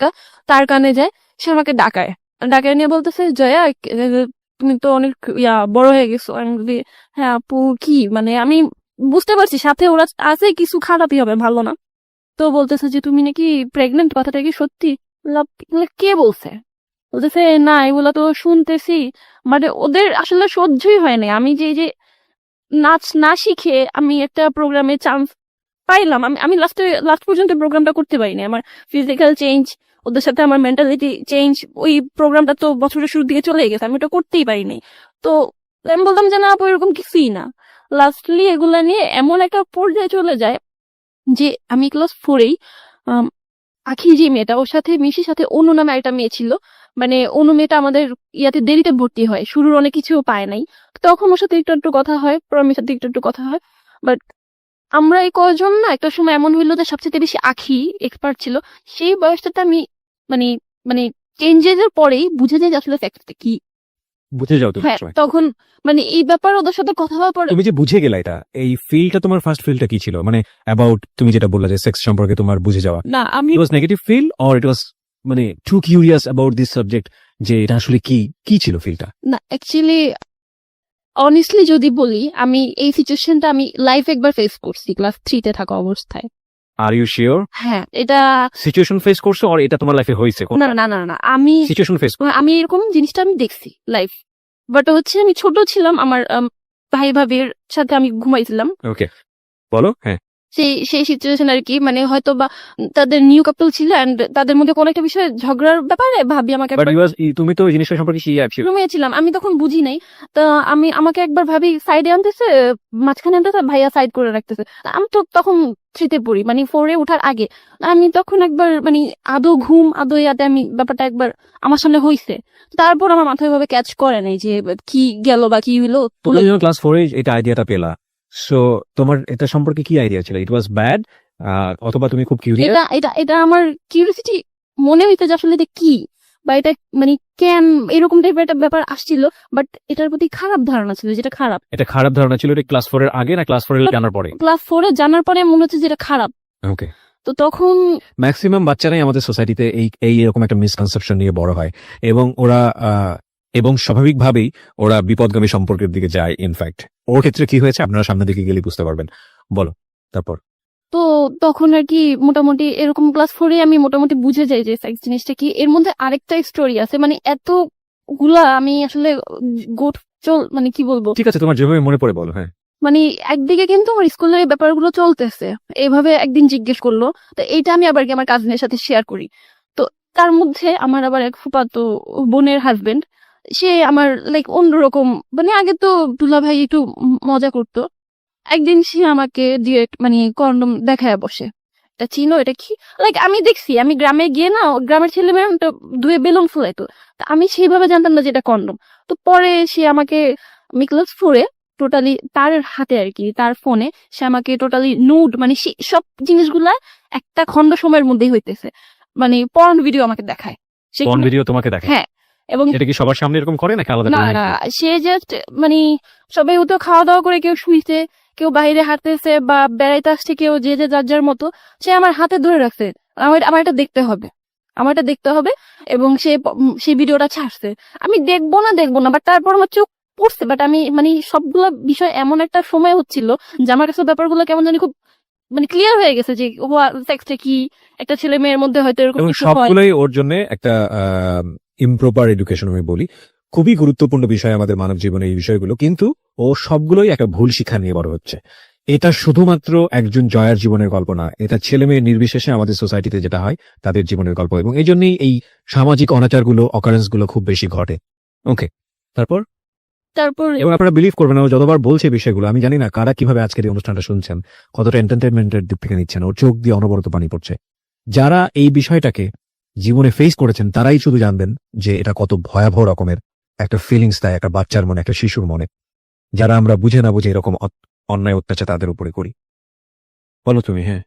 একটা, তার কানে যায়, সে আমাকে ডাকায় নিয়ে বলতেছে, জয়া তুমি তো অনেক বড় হয়ে গেছো। আমি বলি, হ্যাঁ আপু কি, মানে আমি বুঝতে পারছি সাথে ওরা আছে, কিছু খারাপই হবে, ভালো না। তো বলতেছে যে তুমি নাকি প্রেগনেন্ট, কথাটা কি সত্যি? বললাম, কে বলছে? বলতেছে না, এগুলা তো শুনতেছি। মানে ওদের আসলে সহ্যই হয় না আমি যে এই যে নাচ না শিখে আমি একটা প্রোগ্রামে চান্স পাইলাম, আমি লাস্ট পর্যন্ত প্রোগ্রামটা করতে পারিনি। আমার ফিজিক্যাল চেঞ্জ, ওদের সাথে আমার মেন্টালিটি চেঞ্জ, ওই প্রোগ্রামটা তো বছরের শুরু দিকে চলে গেছে, আমি ওটা করতেই পারিনি। তো আমি বলতাম যে না আপু এরকম কিছুই না। লাস্টলি এগুলা নিয়ে এমন একটা পর্যায়ে চলে যায় যে আমি ক্লাস 4-এই আখি যে মেয়েটা, ওর সাথে মিশির সাথে অনু নামে একটা মেয়ে ছিল। মানে অনু মেয়েটা আমাদের ইয়াতে দেরিতে ভর্তি হয়, শুরুর অনেক কিছু পায় নাই, তখন ওর সাথে একটু একটু কথা হয়, প্রমির সাথে একটু একটু কথা হয়। বাট আমরা এই কয়জন না একটা সময় এমন হইলো যে সবচেয়ে বেশি আখি এক্সপার্ট ছিল। সেই বয়সটাতে আমি মানে মানে চেঞ্জেস এর পরেই বুঝে যাই যে আসলে ফ্যাক্টটা কি। বুঝে যাও তুমি হ্যাঁ, সময়। তখন মানে এই ব্যাপারে ওদের সাথে কথা হওয়ার পর তুমি যে বুঝে গেলা এটা, এই ফিলটা তোমার ফার্স্ট ফিলটা কি ছিল? মানে অ্যাবাউট তুমি যেটা বললা যে সেক্স সম্পর্কে তোমার বুঝে যাওয়া, না আমি it was negative feel or it was মানে too curious about this subject, যে এটা আসলে কি ছিল ফিলটা? না অ্যাকচুয়ালি অনেস্টলি যদি বলি, আমি এই সিচুয়েশনটা আমি লাইফ একবার ফেস করছি ক্লাস 3-তে থাকা অবস্থায়। আর ইউ শিওর হ্যাঁ, এটা সিচুয়েশন ফেস করছো অর এটা তোমার লাইফে হয়েছে? না না না না, আমি সিচুয়েশন ফেস। আমি এরকম জিনিসটা আমি দেখছি লাইফ, বাট হচ্ছে আমি ছোট ছিলাম, আমার ভাই ভাবির সাথে আমি ঘুমাইছিলাম। ওকে, বলো। হ্যাঁ, সেই সেই সিচুয়েশন আর কি, মানে হয়তো বা তাদের নিউ কাপল ছিল এন্ড তাদের মধ্যে কোনো একটা বিষয়ে ঝগড়ার ব্যাপারে ভাবি আমাকে বাট তুমি তো এই জিনিসটা সম্পর্কে শিওর। রুমে ছিলাম, আমি তখন বুঝি নাই। তো আমাকে একবার ভাবি সাইডে আনতেছে, মাঝখানে আনতেছে, ভাইয়া সাইড করে রাখতেছে। আমি তো তখন 3-তে পড়ি, মানে 4-এ ওঠার আগে। আমি তখন একবার মানে আদৌ ঘুম আদৌ ইয়াতে আমি ব্যাপারটা একবার আমার সামনে হইছে। তারপর আমার মাথায় ভাবে ক্যাচ করে নাই যে কি গেল বা কি হইলো। তুমি যখন ক্লাস 4-এ এটা আইডিয়াটা পেলা, সো তোমার এটা সম্পর্কে কি আইডিয়া ছিল? ইট ওয়াজ ব্যাড অথবা তুমি খুব কিউরিয়াস? এটা এটা এটা আমার কিউরিওসিটি মনে হইতে যে আসলে এটা কি, বা এটা মানে কেন এরকম টাইপের একটা ব্যাপার আসছিল। বাট এটার প্রতি খারাপ ধারণা ছিল, যেটা খারাপ। এটা খারাপ ধারণা ছিল এটা ক্লাস 4-এর আগে না ক্লাস 4-এ জানার পরে? ক্লাস 4-এ জানার পরে মনে হচ্ছে যেটা খারাপ। ওকে। তো তখন ম্যাক্সিমাম বাচ্চারাই আমাদের সোসাইটিতে এই এরকম একটা মিসকনসেপশন নিয়ে বড় হয়, এবং ওরা এবং স্বাভাবিকভাবেই ওরা বিপদগামী সম্পর্কের দিকে যায়। ইনফ্যাক্ট ওর ক্ষেত্রে কি হয়েছে আপনারা সামনের দিকে গেলে বুঝতে পারবেন। বলো তারপর। তো তখন আর কি মোটামুটি এরকম ক্লাস 4-এ আমি মোটামুটি বুঝে যাই যে সেক্স জিনিসটা কি। এর মধ্যে আরেকটা স্টোরি আছে, মানে এতগুলা আমি আসলে গোট মানে কি বলবো, ঠিক আছে, তোমার যেভাবে মনে পড়ে বলো। হ্যাঁ, মানে একদিকে কিন্তু আমার স্কুলের এই ব্যাপারগুলো চলতেছে, এইভাবে একদিন জিজ্ঞেস করলো, তো এইটা আমি আবার কি আমার কাজিনের সাথে শেয়ার করি। তো তার মধ্যে আমার আবার এক ফুফাতো বোনের হাজবেন্ড, সে আমার লাইক অন্যরকম, মানে আগে তো দুলা ভাই একটু মজা করতো, একদিন সে আমাকে দিয়ে মানে কন্ডম দেখায় বসে, এটা চিনো এটা কি? লাইক আমি দেখছি, আমি গ্রামে গিয়ে না গ্রামের ছেলে মেয়ে ধুয়ে বেলুন ফুলাইতো, তা আমি সেইভাবে জানতাম না যে এটা কন্ডম। তো পরে সে আমাকে, আমি ক্লাস 4-এ টোটালি তার হাতে আর কি, তার ফোনে সে আমাকে টোটালি নুড, মানে সব জিনিসগুলা একটা খন্ড সময়ের মধ্যেই হইতেছে, মানে পর্ন ভিডিও আমাকে দেখায়। কোন ভিডিও তোমাকে দেখে? হ্যাঁ, এবং এটা কি সবার সামনে এরকম করে নাকি আলাদা না করে? না, সে জাস্ট মানে সবাই তো খাওয়া দাওয়া করে কেউ শুইছে, কেউ বাইরে হাঁটতেছে বা বেড়াইতে আসছে, কেউ যে যে যার যার মতো, সে আমার হাতে ধরে রাখছে, আমার এটা দেখতে হবে, আমার এটা দেখতে হবে। এবং সেই ভিডিওটা ছাড়ছে, আমি দেখবো না, বাট তারপর আমার চোখ পড়ছে। বাট আমি মানে সবগুলো বিষয় এমন একটা সময় হচ্ছিল যে আমার কাছে ব্যাপারগুলো কেমন জানি খুব মানে ক্লিয়ার হয়ে গেছে যে সেক্সটা কি, একটা ছেলে মেয়ের মধ্যে হয়তো এরকম এবং কিছু হয়। সবগুলোই ওর জন্য একটা ইমপ্রপার এডুকেশন আমি বলি। খুবই গুরুত্বপূর্ণ বিষয় আমাদের মানব জীবনে এই বিষয়গুলো, কিন্তু ও সবগুলোই একটা ভুল শিক্ষা নিয়ে বড় হচ্ছে। এটা শুধুমাত্র একজন জয়ার জীবনের গল্প না, এটা ছেলে মেয়ে নির্বিশেষে আমাদের সোসাইটিতে যেটা হয় তাদের জীবনের গল্প, এবং এই জন্যই এই সামাজিক অনাচারগুলো, অকারেন্স গুলো খুব বেশি ঘটে। ওকে, তারপর এবং আপনারা বিলিভ করবেন না, ও যতবার বলছে বিষয়গুলো, আমি জানি না কারা কিভাবে আজকের এই অনুষ্ঠানটা শুনছেন, কতটা এন্টারটেনমেন্টের দিক থেকে নিচ্ছেন, ওর চোখ দিয়ে অনবরত পানি পড়ছে। যারা এই বিষয়টাকে জীবনে ফেস করেছেন তারাই শুধু জানবেন যে এটা কত ভয়াবহ রকমের একটা ফিলিংস দেয় একটা বাচ্চার মনে, একটা শিশুর মনে, যারা আমরা বুঝে না বুঝে এরকম অন্যায় অত্যাচার তাদের উপরে করি। বলো তুমি। হ্যাঁ,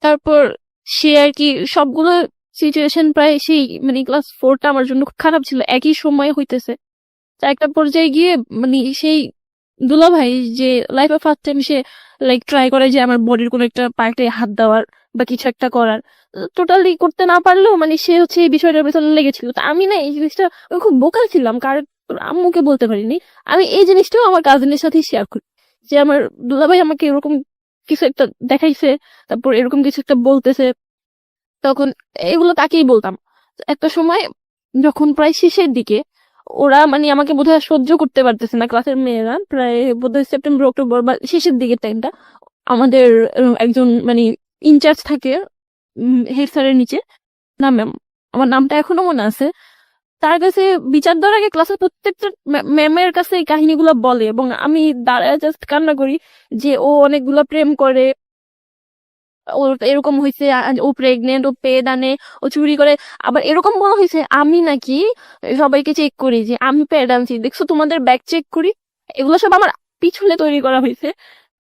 তারপর সে আর কি সবগুলো সিচুয়েশন প্রায় সেই মানে ক্লাস 4টা আমার জন্য খুব খারাপ ছিল, একই সময় হইতেছে। তো একটা পর্যায়ে গিয়ে মানে সেই দুলা ভাই যে লাইফে ফার্স্ট টাইম সে লাইক ট্রাই করে যে আমার বডির কোনো একটা পার্টে হাত দেওয়ার, বা কিছু একটা করার, টোটালি করতে না পারলেও মানে সে হচ্ছে এই বিষয়টার পেছনে লেগেছিল। তো আমি না এই জিনিসটা আমি খুব বোকা ছিলাম, কারণ আম্মুকে বলতে পারিনি। আমি এই জিনিসটাও আমার কাজিনের সাথে শেয়ার করি যে আমার দুলাভাই আমাকে এরকম কিছু একটা দেখাইছে, তারপর এরকম কিছু একটা বলতেছে, তখন এগুলো তাকেই বলতাম। একটা সময় যখন প্রায় শেষের দিকে ওরা মানে আমাকে বোধহয় সহ্য করতে পারতেছে না, ক্লাসের মেয়েরা, প্রায় বোধহয় সেপ্টেম্বর অক্টোবর বা শেষের দিকের টাইমটা, আমাদের একজন মানে ইনচার্জ থাকে হেড স্যারের নিচে, না ম্যাম, আমার নামটা এখনো মনে আছে, তার কাছে বিচার দেওয়ার আগে ক্লাসের প্রত্যেকটা ম্যামের কাছে এই কাহিনীগুলো বলে, এবং আমি দাঁড়ায় জাস্ট কান্না করি যে ও অনেকগুলো প্রেম করে, ওর এরকম হয়েছে, ও প্রেগনেন্ট, ও পেড আনে, ও চুরি করে। আবার এরকম বলা হয়েছে আমি নাকি সবাইকে চেক করি যে আমি পেড আনছি, দেখছো তোমাদের ব্যাগ চেক করি। এগুলো সব আমার পিছনে তৈরি করা হয়েছে।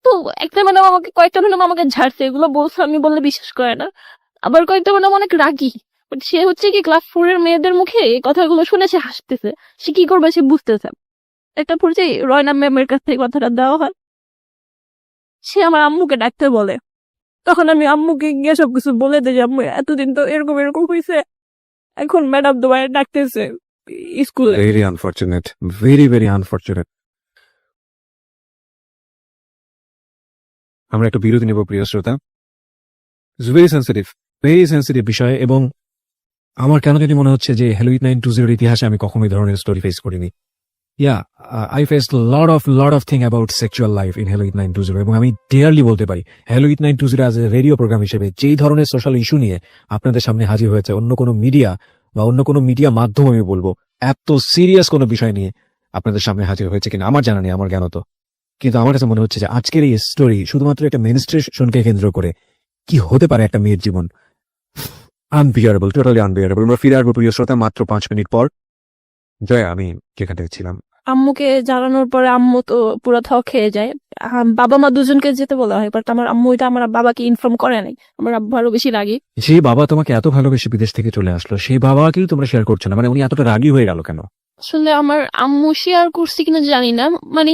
তো একটা ম্যাডাম আমাকে, কয়েকটা ম্যাডাম আমাকে ঝাড়ছে, এগুলো বলছে, আমি বললে বিশ্বাস করে না। আবার কয়েকটা ম্যাডাম অনেক রাগী, বাট সে হচ্ছে কি ক্লাস 4 এর মেয়েদের মুখে এই কথাগুলো শুনে সে হাসতেছে, সে কি করবে সে বুঝতেছে। একটা পর্যায়ে রয়না ম্যামের কাছে এই কথাটা দেওয়া হয়, সে আমার আম্মুকে ডাকতে বলে। তখন আমি আম্মুকে গিয়ে সবকিছু বলে দিই যে আম্মু এতদিন তো এরকম এরকম হয়েছে, এখন ম্যাডাম তোমার ডাকতেছে স্কুলে। Very unfortunate, very very unfortunate. আমরা একটা বিরতি নেব প্রিয় শ্রোতা। ইটস ভেরি সেন্সিটিভ বিষয়, এবং আমার কেন জানি মনে হচ্ছে যে হ্যালোইড 920 ইতিহাসে আমি কখনো এই ধরনের স্টোরি ফেস করিনি। I faced lot of thing about sexual life in Hello It 920, এবং আমি ডেয়ারলি বলতে পারি Hello It 920 as a radio program হিসেবে যেই ধরনের সোশ্যাল ইস্যু নিয়ে আপনাদের সামনে হাজির হয়েছে, অন্য কোনো মিডিয়া বা অন্য কোনো মিডিয়া মাধ্যম আমি বলবো এত সিরিয়াস কোনো বিষয় নিয়ে আপনাদের সামনে হাজির হয়েছে কিনা আমার জানা নেই, আমার জ্ঞানত। কিন্তু আমার কাছে মনে হচ্ছে যে আজকের এই স্টোরি শুধুমাত্র একটা মেনস্ট্রেশনকে কেন্দ্র করে কি হতে পারে একটা মেয়ের জীবন, আনবিয়ারেবল, টোটালি আনবিয়ারেবল। আমরা ফিরে আসবো প্রিয় শ্রোতা মাত্র 5 মিনিট পর। জয়া, আমি যেখানে ছিলাম, আম্মুকে জানানোর পরে আম্মু তো পুরো থ খেয়ে যায়। বাবা মা দুজনকে যেতে বলা হয়, বাট আমার আম্মু এটা আমার বাবাকে ইনফর্ম করে নাই। আমার আব্বু আরো বেশি রাগী। যে বাবা তোমাকে এত ভালোবেসে বিদেশ থেকে চলে আসলো সেই বাবাকেও তোমরা শেয়ার করছো না, মানে উনি এতটা রাগী হয়ে গেল কেন? আসলে আমার আম্মু শেয়ার করছে কিনা জানি না, মানে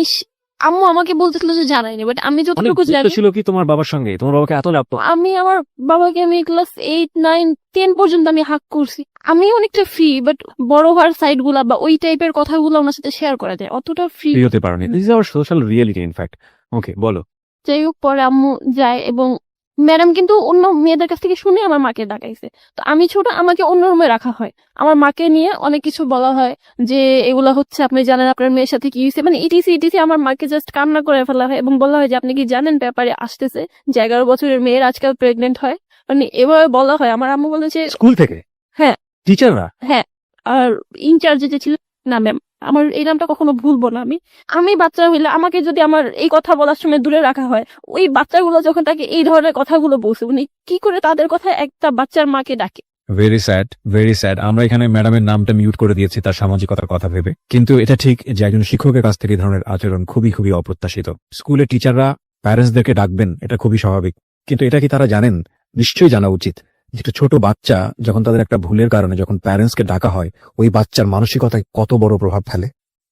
আম্মু আমাকে বলতেছিল যে জানাইনি, বাট আমি যতটুকু জানি ছিল কি তোমার বাবার সঙ্গে, তোমার বাবাকে এত লাগতো? আমি আমার বাবাকে আমি ক্লাস 8, 9, 10 পর্যন্ত আমি হাক করছি। আমি অনেকটা ফ্রি, বাট বড় হওয়ার সাইড গুলা বা ওই টাইপের কথাগুলো ওনার সাথে শেয়ার করা যায়, অতটা ফ্রি হতে পারোনি। This is our social reality in fact. Okay, বলো। যাই হোক, পরে আম্মু যায় এবং ম্যাডাম কিন্তু অন্য মেয়েদের কাছ থেকে শুনে আমার মাকে ডাকাইছে। তো আমি ছোট, আমাকে অন্য রুমে রাখা হয়, আমার মাকে নিয়ে অনেক কিছু বলা হয় যে এগুলা হচ্ছে আপনি জানেন আপনার মেয়ের সাথে কি হয়েছে, মানে ইটিসি ইটিসি। আমার মাকে জাস্ট কান্না করে ফেলা হয় এবং বলা হয় যে আপনি কি জানেন ব্যাপারে আসতেছে যে 11 বছরের মেয়ের আজকাল প্রেগনেন্ট হয়, মানে এভাবে বলা হয়। আমার আম্মু বলে যে স্কুল থেকে? হ্যাঁ, টিচাররা? হ্যাঁ। আর ইনচার্জে যে ছিল, না ম্যাম, আমার এই নামটা কখনো ভুলবো না। আমি বাচ্চা হইলে আমাকে যদি আমার এই কথা বলার সময় দূরে রাখা হয়, ওই বাচ্চাগুলো যখন তাকে এই ধরনের কথাগুলো বলছে, উনি কি করে তাদের কথা একটা বাচ্চার মাকে ডাকে? Very sad, very sad. আমরা এখানে ম্যাডামের নামটা মিউট করে দিয়েছি তার সামাজিকতার কথা ভেবে, কিন্তু এটা ঠিক যে একজন শিক্ষকের কাছ থেকে এই ধরনের আচরণ খুবই খুবই অপ্রত্যাশিত। স্কুলের টিচাররা প্যারেন্টসদেরকে ডাকবেন, এটা খুবই স্বাভাবিক, কিন্তু এটা কি তারা জানেন? নিশ্চয়ই জানা উচিত যে একটা ছোট বাচ্চা যখন তাদের একটা ভুলের কারণে যখন প্যারেন্টসকে ডাকা হয়, ওই বাচ্চার মানসিকতায় কত বড় প্রভাব ফেলে,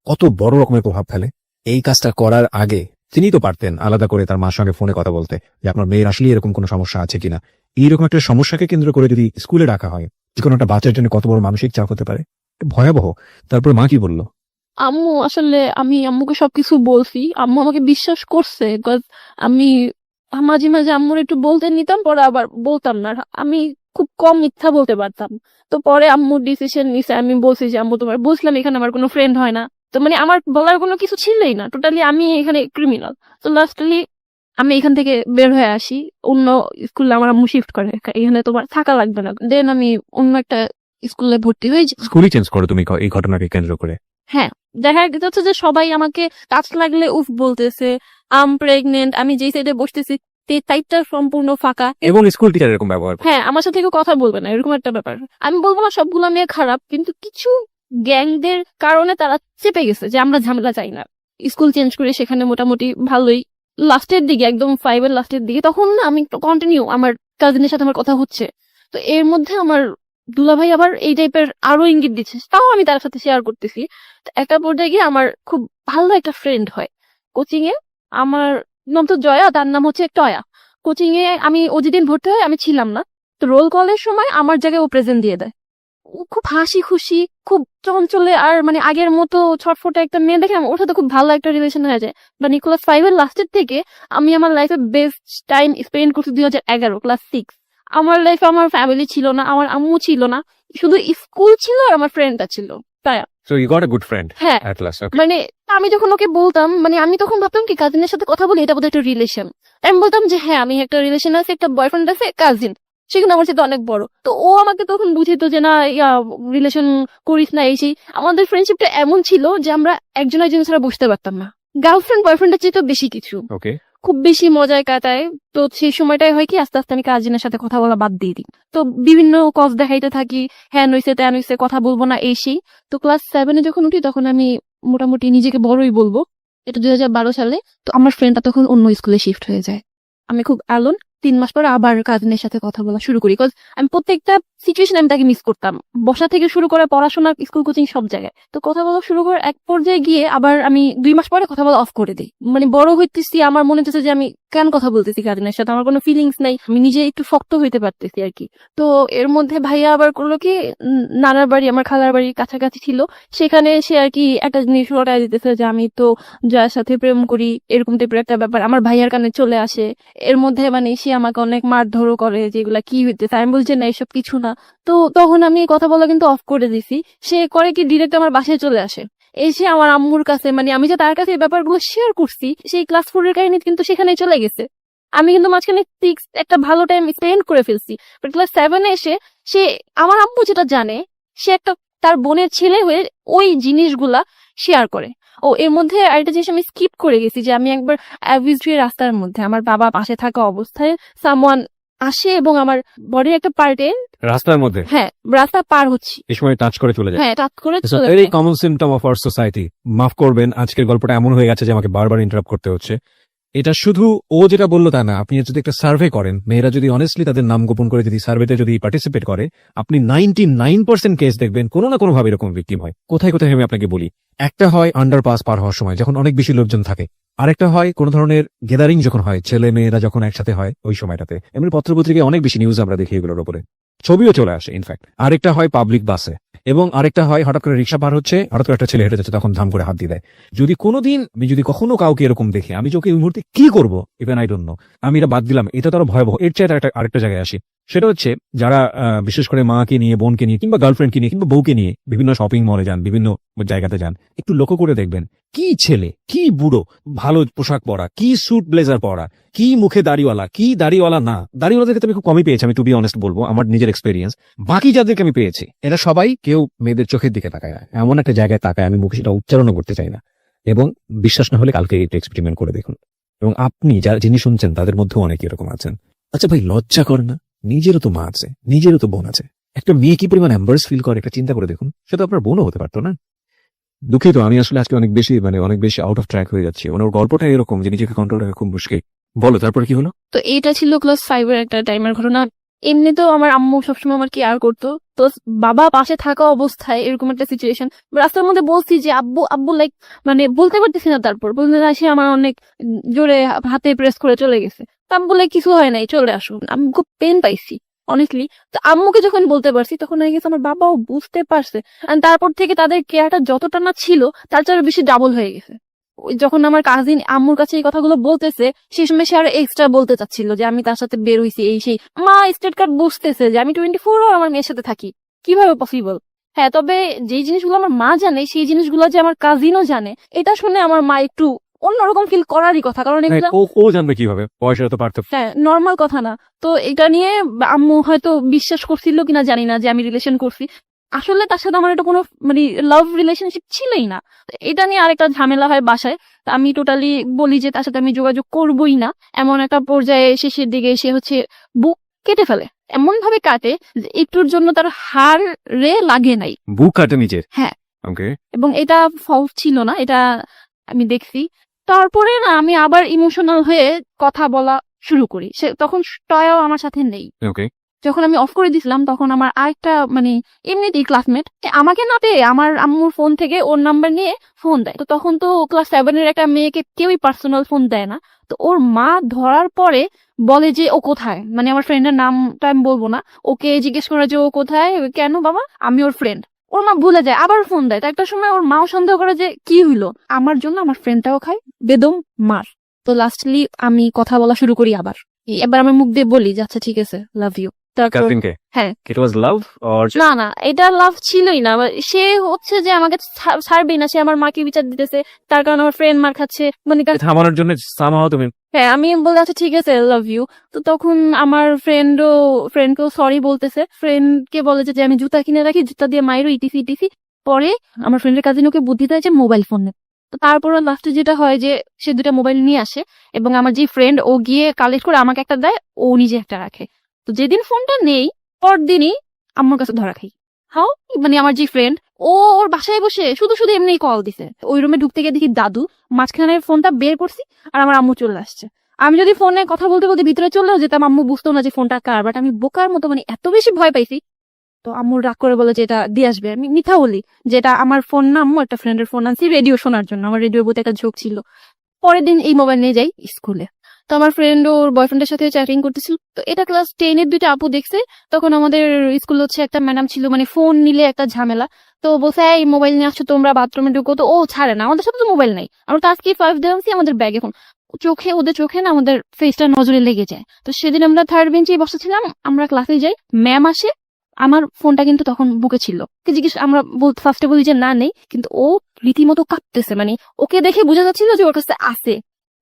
কত বড় রকমের প্রভাব ফেলে। এই কাজটা করার আগে তিনি তো পারতেন আলাদা করে তার মার সঙ্গে ফোনে কথা বলতে যে আপনার মেয়ের আসলে এরকম কোনো সমস্যা আছে কিনা। এইরকম একটা সমস্যাকে কেন্দ্র করে যদি স্কুলে ডাকা হয়, যে কোনো একটা বাচ্চার জন্য কত বড় মানসিক চাপ হতে পারে, ভয়াবহ। তারপর মা কি বললো? আম্মু আসলে আমি আম্মুকে সবকিছু বলছি, আম্মু আমাকে বিশ্বাস করছে, বিকজ আমি মাঝে মাঝে আম্মুর একটু বলতে নিতাম, পরে আবার বলতাম না। আমি খুব কম মিথ্যা বলতে পারতাম। তো পরে আম্মু ডিসিশন নিছে, আমি বলছি যে আম্মু তোমার বুঝলাম এখানে আমার কোনো ফ্রেন্ড হয় না, তো মানে আমার বলার কোনো কিছু ছিলই না, টোটালি আমি এখানে ক্রিমিনাল। তো লাস্টলি আমি এখান থেকে বের হয়ে আসি, অন্য স্কুলে আমার আম্মু শিফট করে, এখানে তোমার থাকা লাগবে না। দেন আমি অন্য একটা স্কুলে ভর্তি হয়ে যাই। স্কুলই চেঞ্জ করো তুমি এই ঘটনাকে কেন্দ্র করে? হ্যাঁ, দেখা যাচ্ছে যে সবাই আমাকে কাজ লাগলে উফ বলতেছে, আম প্রেগনেন্ট, আমি যেই সাইডে বসতেছি সাইডটা সম্পূর্ণ ফাঁকা, এবং স্কুল টিচার এরকম ব্যবহার করে। হ্যাঁ, আমার সাথে কেউ কথা বলবে না, এরকম একটা ব্যাপার। আমি বলবো না সবগুলো মেয়ে খারাপ, কিন্তু কিছু গ্যাংদের কারণে তারা চেপে গেছে যে আমরা ঝামেলা চাই না। স্কুল চেঞ্জ করে সেখানে মোটামুটি ভালোই, লাস্টের দিকে একদম 5 এর লাস্টের দিকে তখন না আমি কন্টিনিউ আমার কাজিনের সাথে আমার কথা হচ্ছে। তো এর মধ্যে আমার দুলাভাই আবার এই টাইপের আরো ইঙ্গিত দিচ্ছে, তাও আমি তার সাথে শেয়ার করতেছি। তো একটা পর্যায়ে গিয়ে আমার খুব ভালো একটা ফ্রেন্ড হয় কোচিং এ, আমার নাম তো জয়া, তার নাম হচ্ছে টয়া। কোচিং এ ও যেদিন ভর্তি হয় আমি ছিলাম না, তো রোল কলের সময় আমার জায়গায় ও প্রেজেন্ট দিয়ে দেয়। ও খুব হাসি খুশি, খুব চঞ্চলে, আর মানে আগের মতো ছটফটে একটা মেয়ে দেখে ওর সাথে খুব ভালো একটা রিলেশন হয়ে যায়। বা ক্লাস 5 এর লাস্টের থেকে আমি আমার লাইফে বেস্ট টাইম স্পেন্ড করছি 2011 ক্লাস 6। আমার লাইফে আমার ফ্যামিলি ছিল না, আমার আম্মু ছিল না, শুধু স্কুল ছিল আর আমার ফ্রেন্ডটা ছিল, তাই। So you got a good friend হ্যাঁ, এট লাস্ট। ওকে, মানে আমি যখন ওকে বলতাম, মানে আমি তখন ভাবতাম কি কাজিনের সাথে কথা বলি এটা বোধহয় একটা রিলেশন। আমি বলতাম যে হ্যাঁ আমি একটা রিলেশন আছে, একটা বয়ফ্রেন্ড আছে, কাজিন, সেখানে আমার সাথে অনেক বড়। তো ও আমাকে তখন বুঝিত যে না রিলেশন করিস না, এই সেই। আমাদের ফ্রেন্ডশিপটা এমন ছিল যে আমরা একজন একজন ছাড়া বুঝতে পারতাম না। গার্লফ্রেন্ড বয়ফ্রেন্ডের চেয়ে তো বেশি কিছু, ওকে। খুব বেশি মজায় কাটায়। তো সেই সময়টাই হয় কি আস্তে আস্তে আমি কাজিনের সাথে কথা বলা বাদ দিয়ে দিই। তো বিভিন্ন কজ দেখাইতে থাকি, হ্যাঁ নইছে ত্যান হইছে, কথা বলবো না, এই সেই। তো ক্লাস 7 যখন উঠি তখন আমি মোটামুটি নিজেকে বড়ই বলবো, এটা 2012 সালে। তো আমার ফ্রেন্ডটা তখন অন্য স্কুলে শিফট হয়ে যায়। আমি খুব অ্যালোন। 3 মাস পর আবার কাজিনের সাথে কথা বলা শুরু করি, বিকজ আমি প্রত্যেকটা সিচুয়েশন আমি তাকে মিস করতাম, বসা থেকে শুরু করে পড়াশোনা, স্কুল, কোচিং, সব জায়গায়। তো কথা বলা শুরু করে এক পর্যায়ে গিয়ে আবার আমি 2 মাস পরে কথা বলা অফ করে দিই। মানে বড় হইতেছি, আমার মনে হচ্ছে যে আমি কেন কথা বলতেছি কাজিনের সাথে, আমার কোনো ফিলিংস নাই, আমি নিজে একটু শক্ত হইতে পারতেছি আর কি। তো এর মধ্যে ভাইয়া আবার করলো কি, নানার বাড়ি আমার খালার বাড়ির কাছাকাছি ছিল, সেখানে সে আর কি একটা জিনিস রটায় দিতেছে যে আমি তো যার সাথে প্রেম করি, এরকম টাইপের একটা ব্যাপার আমার ভাইয়ার কানে চলে আসে। এর মধ্যে মানে সে আমাকে অনেক মারধরও করে, যেগুলা কি হইতেছে। আমি বলছি না এসব কিছু না। তো তখন আমি কথা বলা কিন্তু অফ করে দিছি। সে করে কি ডিরেক্ট আমার বাসায় চলে আসে, এসে আমার আম্মুর কাছে, মানে আমি যে তার কাছে এই ব্যাপারগুলো শেয়ার করছি, সেই ক্লাস 4 এর কাহিনী কিন্তু সেখানে চলে গেছে। আমি কিন্তু মাঝখানে 6 একটা ভালো টাইম স্পেন্ড করে ফেলছি, বাট ক্লাস 7 এ এসে সে, আমার আম্মু যেটা জানে, সে একটা তার বোনের ছেলে হয়ে ওই জিনিসগুলা শেয়ার করে। ও এর মধ্যে আরেকটা জিনিস আমি স্কিপ করে গেছি, যে আমি একবার অ্যাভিজুয়ে রাস্তার মধ্যে আমার বাবা পাশে থাকা অবস্থায় সামওয়ান আসে এবং আমার বডির একটা পার্টে, রাস্তার মধ্যে, হ্যাঁ রাস্তা পার হচ্ছি, এই সময় টাচ করে চলে যায়। হ্যাঁ টাচ করে It's a চলে very যায়। common symptom of our society. মাফ করবেন, আজকের গল্পটা এমন হয়ে গেছে যে আমাকে বারবার ইন্টারাপ্ট করতে হচ্ছে। এটা শুধু ও যেটা বললো তা না, আপনি যদি একটা সার্ভে করেন, মেয়েরা যদি অনেস্টলি তাদের নাম গোপন করে যদি সার্ভেতে যদি পার্টিসিপেট করে, আপনি 99% কেস দেখবেন কোনো না কোনো ভাবে এরকম ভিকটিম হয়। কোথায় কোথায় আমি আপনাকে বলি, একটা হয় আন্ডারপাস পার হওয়ার সময় যখন অনেক বেশি লোকজন থাকে, আরেকটা হয় কোনো ধরনের গ্যাদারিং যখন হয়, ছেলে মেয়েরা যখন একসাথে হয় ওই সময়টাতে। এমনি পত্রপত্রিকায় অনেক বেশি নিউজ আমরা দেখি এগুলোর উপরে, ছবিও চলে আসে ইনফ্যাক্ট। আরেকটা হয় পাবলিক বাসে, এবং আরেকটা হয় হঠাৎ করে রিক্সা পার হচ্ছে, হঠাৎ করে একটা ছেলে হেঁটে যাচ্ছে, তখন ধাম করে হাত দিয়ে দেয়। যদি কোনোদিন আমি যদি কখনো কাউকে এরকম দেখি, আমি ওকে এই মুহূর্তে কি করবো ইভেন আই ডোন্ট নো। আমি এটা বাদ দিলাম, এটা তো আরো ভয়াবহ। এর চেয়ে আরেকটা জায়গায় আসি, সেটা হচ্ছে যারা বিশেষ করে মাকে নিয়ে, বোনকে নিয়ে, কিংবা গার্লফ্রেন্ডকে নিয়ে, কিংবা বউকে নিয়ে বিভিন্ন শপিং মলে যান, বিভিন্ন জায়গাতে যান, একটু লক্ষ্য করে দেখবেন কি ছেলে, কি বুড়ো, ভালো পোশাক পরা, কি স্যুট ব্লেজার পরা, কি মুখে দাড়িওয়ালা, কি দাড়িওয়ালা না। দাড়িওয়ালাদেরকে আমি খুব কমই পেয়েছি, আমি টু বি অনেস্ট বলবো, আমার নিজের এক্সপিরিয়েন্স। বাকি যাদেরকে আমি পেয়েছি এরা সবাই কেউ মেয়েদের চোখের দিকে তাকায় না, এমন একটা জায়গায় তাকায় আমি মুখে সেটা উচ্চারণও করতে চাই না। এবং বিশ্বাস না হলে কালকে এটা এক্সপেরিমেন্ট করে দেখুন। এবং আপনি যারা যিনি শুনছেন তাদের মধ্যেও অনেকে এরকম আছেন। আচ্ছা ভাই, লজ্জা করে না? নিজেরও তো মা আছে, নিজেরও তো বোন আছে। একটা মেয়ে কি পরিমাণ এম্বারেস ফিল করে একটা চিন্তা করে দেখুন। সেটা আপনার বোনও হতে পারতো না? দুঃখিত, আমি আসলে আজকে অনেক বেশি আউট অফ ট্র্যাক হয়ে যাচ্ছি। মানে ওর গল্পটা এরকম যে নিজেকে কন্ট্রোল রাখা খুব মুশকিল। বলো তারপরে কি হলো? তো এটা ছিল ক্লাস 5 এর একটা টাইমের ঘটনা। এমনিতেও আমার আম্মু সবসময় আমার কেয়ার করতো, তো বাবা পাশে থাকা অবস্থায় এরকম একটা সিচুয়েশন রাস্তার মধ্যে বলছি যে আব্বু আব্বু, লাইক মানে বলতে পারতেছি না, তারপর বলতে আসে আমার অনেক জোরে হাতে প্রেস করে চলে গেছে। তো আম্মু বলে কিছু হয় নাই, চলে আসো। আমি খুব পেন পাইছি অনেস্টলি। তো আম্মুকে যখন বলতে পারছি তখন হয়ে গেছে আমার বাবাও বুঝতে পারছে, and তারপর থেকে তাদের কেয়ারটা যতটা না ছিল তার চেয়ে বেশি ডাবল হয়ে গেছে। যখন আমার কাজিন আম্মুর কাছে এই কথাগুলো বলতেছে, সেই সময় সে আরো এক্সট্রা বলতে চাচ্ছিল যে আমি তার সাথে বের হইছি, এই সেই। মা স্টেট কার্ড বুঝতেছে যে আমি 24 আওয়ার আমার মেয়ের সাথে থাকি, কিভাবে পসিবল? হ্যাঁ, তবে যেই জিনিসগুলো আমার মা জানে সেই জিনিসগুলো যে আমার কাজিনও জানে, এটা শুনে আমার মা একটু অন্যরকম ফিল করারই কথা, কারণ এগুলো ও জানবে কিভাবে? বয়সের তো পার্থক্য। হ্যাঁ নর্মাল কথা না। তো এটা নিয়ে আম্মু হয়তো বিশ্বাস করছিল কিনা জানি না যে আমি রিলেশন করছি। আসলে তার সাথে আমার এটা কোনো মানে লাভ রিলেশনশিপ ছিলই না। তো এটা নিয়ে আরেকটা ঝামেলা হয় বাসায়। তো আমি টোটালি বলি যে তার সাথে আমি যোগাযোগ করবোই না। এমন একটা পর্যায়ে শেষের দিকে সে হচ্ছে বুক কেটে ফেলে, এমন ভাবে কাটে যে একটুর জন্য তার হাড় রে লাগে নাই। বুক কাটে নিজের? হ্যাঁ। ওকে। এবং এটা ফলস ছিল না, এটা আমি দেখছি। তারপরে না আমি আবার ইমোশনাল হয়ে কথা বলা শুরু করি, সে তখন টয়াও আমার সাথে নেই। ওকে। যখন আমি অফ করে দিছিলাম তখন আমার আরেকটা মানে এমনিতেই ক্লাসমেট আমাকে না পেয়ে আমার আম্মুর ফোন থেকে ওর নাম্বার নিয়ে ফোন দেয়। তো তখন তো ক্লাস 7-এর একটা মেয়েকে কেউই পার্সোনাল ফোন দেয় না। তো ওর মা ধরার পরে বলে যে ও কোথায়, মানে আমার ফ্রেন্ডের নামটা আমি বলবো না, ওকে জিজ্ঞেস করে যে ও কোথায়, কেন বাবা, আমি ওর ফ্রেন্ড। ওর মা ভুলে যায়, আবার ফোন দেয়। তো একটা সময় ওর মাও সন্দেহ করে যে কি হইলো, আমার জন্য আমার ফ্রেন্ডটাও খায় বেদম মার। তো লাস্টলি আমি কথা বলা শুরু করি আবার। এবার আমি মুখ দিয়ে বলি যে আচ্ছা ঠিক আছে, লাভ ইউ। তারপর কাজিনকে হ্যাঁ, ইট ওয়াজ লাভ অর না না, এটা লাভ ছিলই না। সে হচ্ছে যে আমাকে ছাড়বেই না, সে আমার মাকে বিচার দিতেছে, তার কারণে আমার ফ্রেন্ড মার খাচ্ছে, মানে থামানোর জন্য সামহাও তুমি হ্যাঁ আমি বলে আচ্ছা ঠিক আছে লাভ ইউ। তো তখন আমার ফ্রেন্ডকেও সরি বলতেছে, ফ্রেন্ডকে বলে যে আমি জুতা কিনে রাখি, জুতা দিয়ে মাইরো ইটিসি ইটিসি। পরে আমার ফ্রেন্ডের কাজিন ওকে বুদ্ধি দেয় যে মোবাইল ফোন নে। তো তারপর লাস্টে যেটা হয় যে সে দুটা মোবাইল নিয়ে আসে এবং আমার যে ফ্রেন্ড ও গিয়ে কালেক্ট করে আমাকে একটা দেয়, ও নিজে একটা রাখে। তো যেদিন ফোনটা নেই পরদিনই আম্মুর কাছে ধরা খাই। হাও, মানে আমার যে ফ্রেন্ড ও ওর বাসায় বসে শুধু শুধু এমনি কল দিছে। ওই রুমে ঢুকতে গিয়ে দেখি দাদু, মাঝখানে ফোনটা বের করছি আর আমার আম্মু চলে আসছে। আমি যদি ফোনে কথা বলতে বলতে ভিতরে চলেও যেতাম, আম্মু বুঝতো না যে ফোনটা কার, বাট আমি বোকার মতো মানে এত বেশি ভয় পাইছি। তো আম্মুর রাগ করে বলে যে এটা দিয়ে আসবে। আমি মিথ্যা বলি যেটা আমার ফোন না, আম্মু একটা ফ্রেন্ডের ফোন আনছি রেডিও শোনার জন্য, আমার রেডিওর প্রতি একটা ঝোঁক ছিল। পরের দিন এই মোবাইল নিয়ে যাই স্কুলে। তো আমার ফ্রেন্ড ওর বয়ফ্রেন্ডের সাথে চ্যাটিং করতেছিল। তো এটা ক্লাস 10-এর দুইটা আপু দেখছে। তখন আমাদের স্কুল হচ্ছে একটা ম্যাডাম ছিল, মানে ফোন নিলে একটা ঝামেলা। তো বলছে এই মোবাইল নিয়ে আসছো তোমরা, বাথরুমে ঢুকো। তো ও ছাড়ে না, আমাদের সাথে তো মোবাইল নাই। আমরা তো আজকে 5 দিয়ে আনছি আমাদের ব্যাগে ফোন। ওদের চোখে না আমাদের ফেসটা নজরে লেগে যায়। তো সেদিন আমরা 3rd বেঞ্চে বসেছিলাম, আমরা ক্লাসে যাই, ম্যাম আসে, আমার ফোনটা কিন্তু তখন বুকে ছিল। জিজ্ঞেস আমরা ফার্স্টে বলি যে না নেই, কিন্তু ও রীতিমতো কাঁপতেছে, মানে ওকে দেখে বোঝা যাচ্ছিল যে ওর কাছে আছে।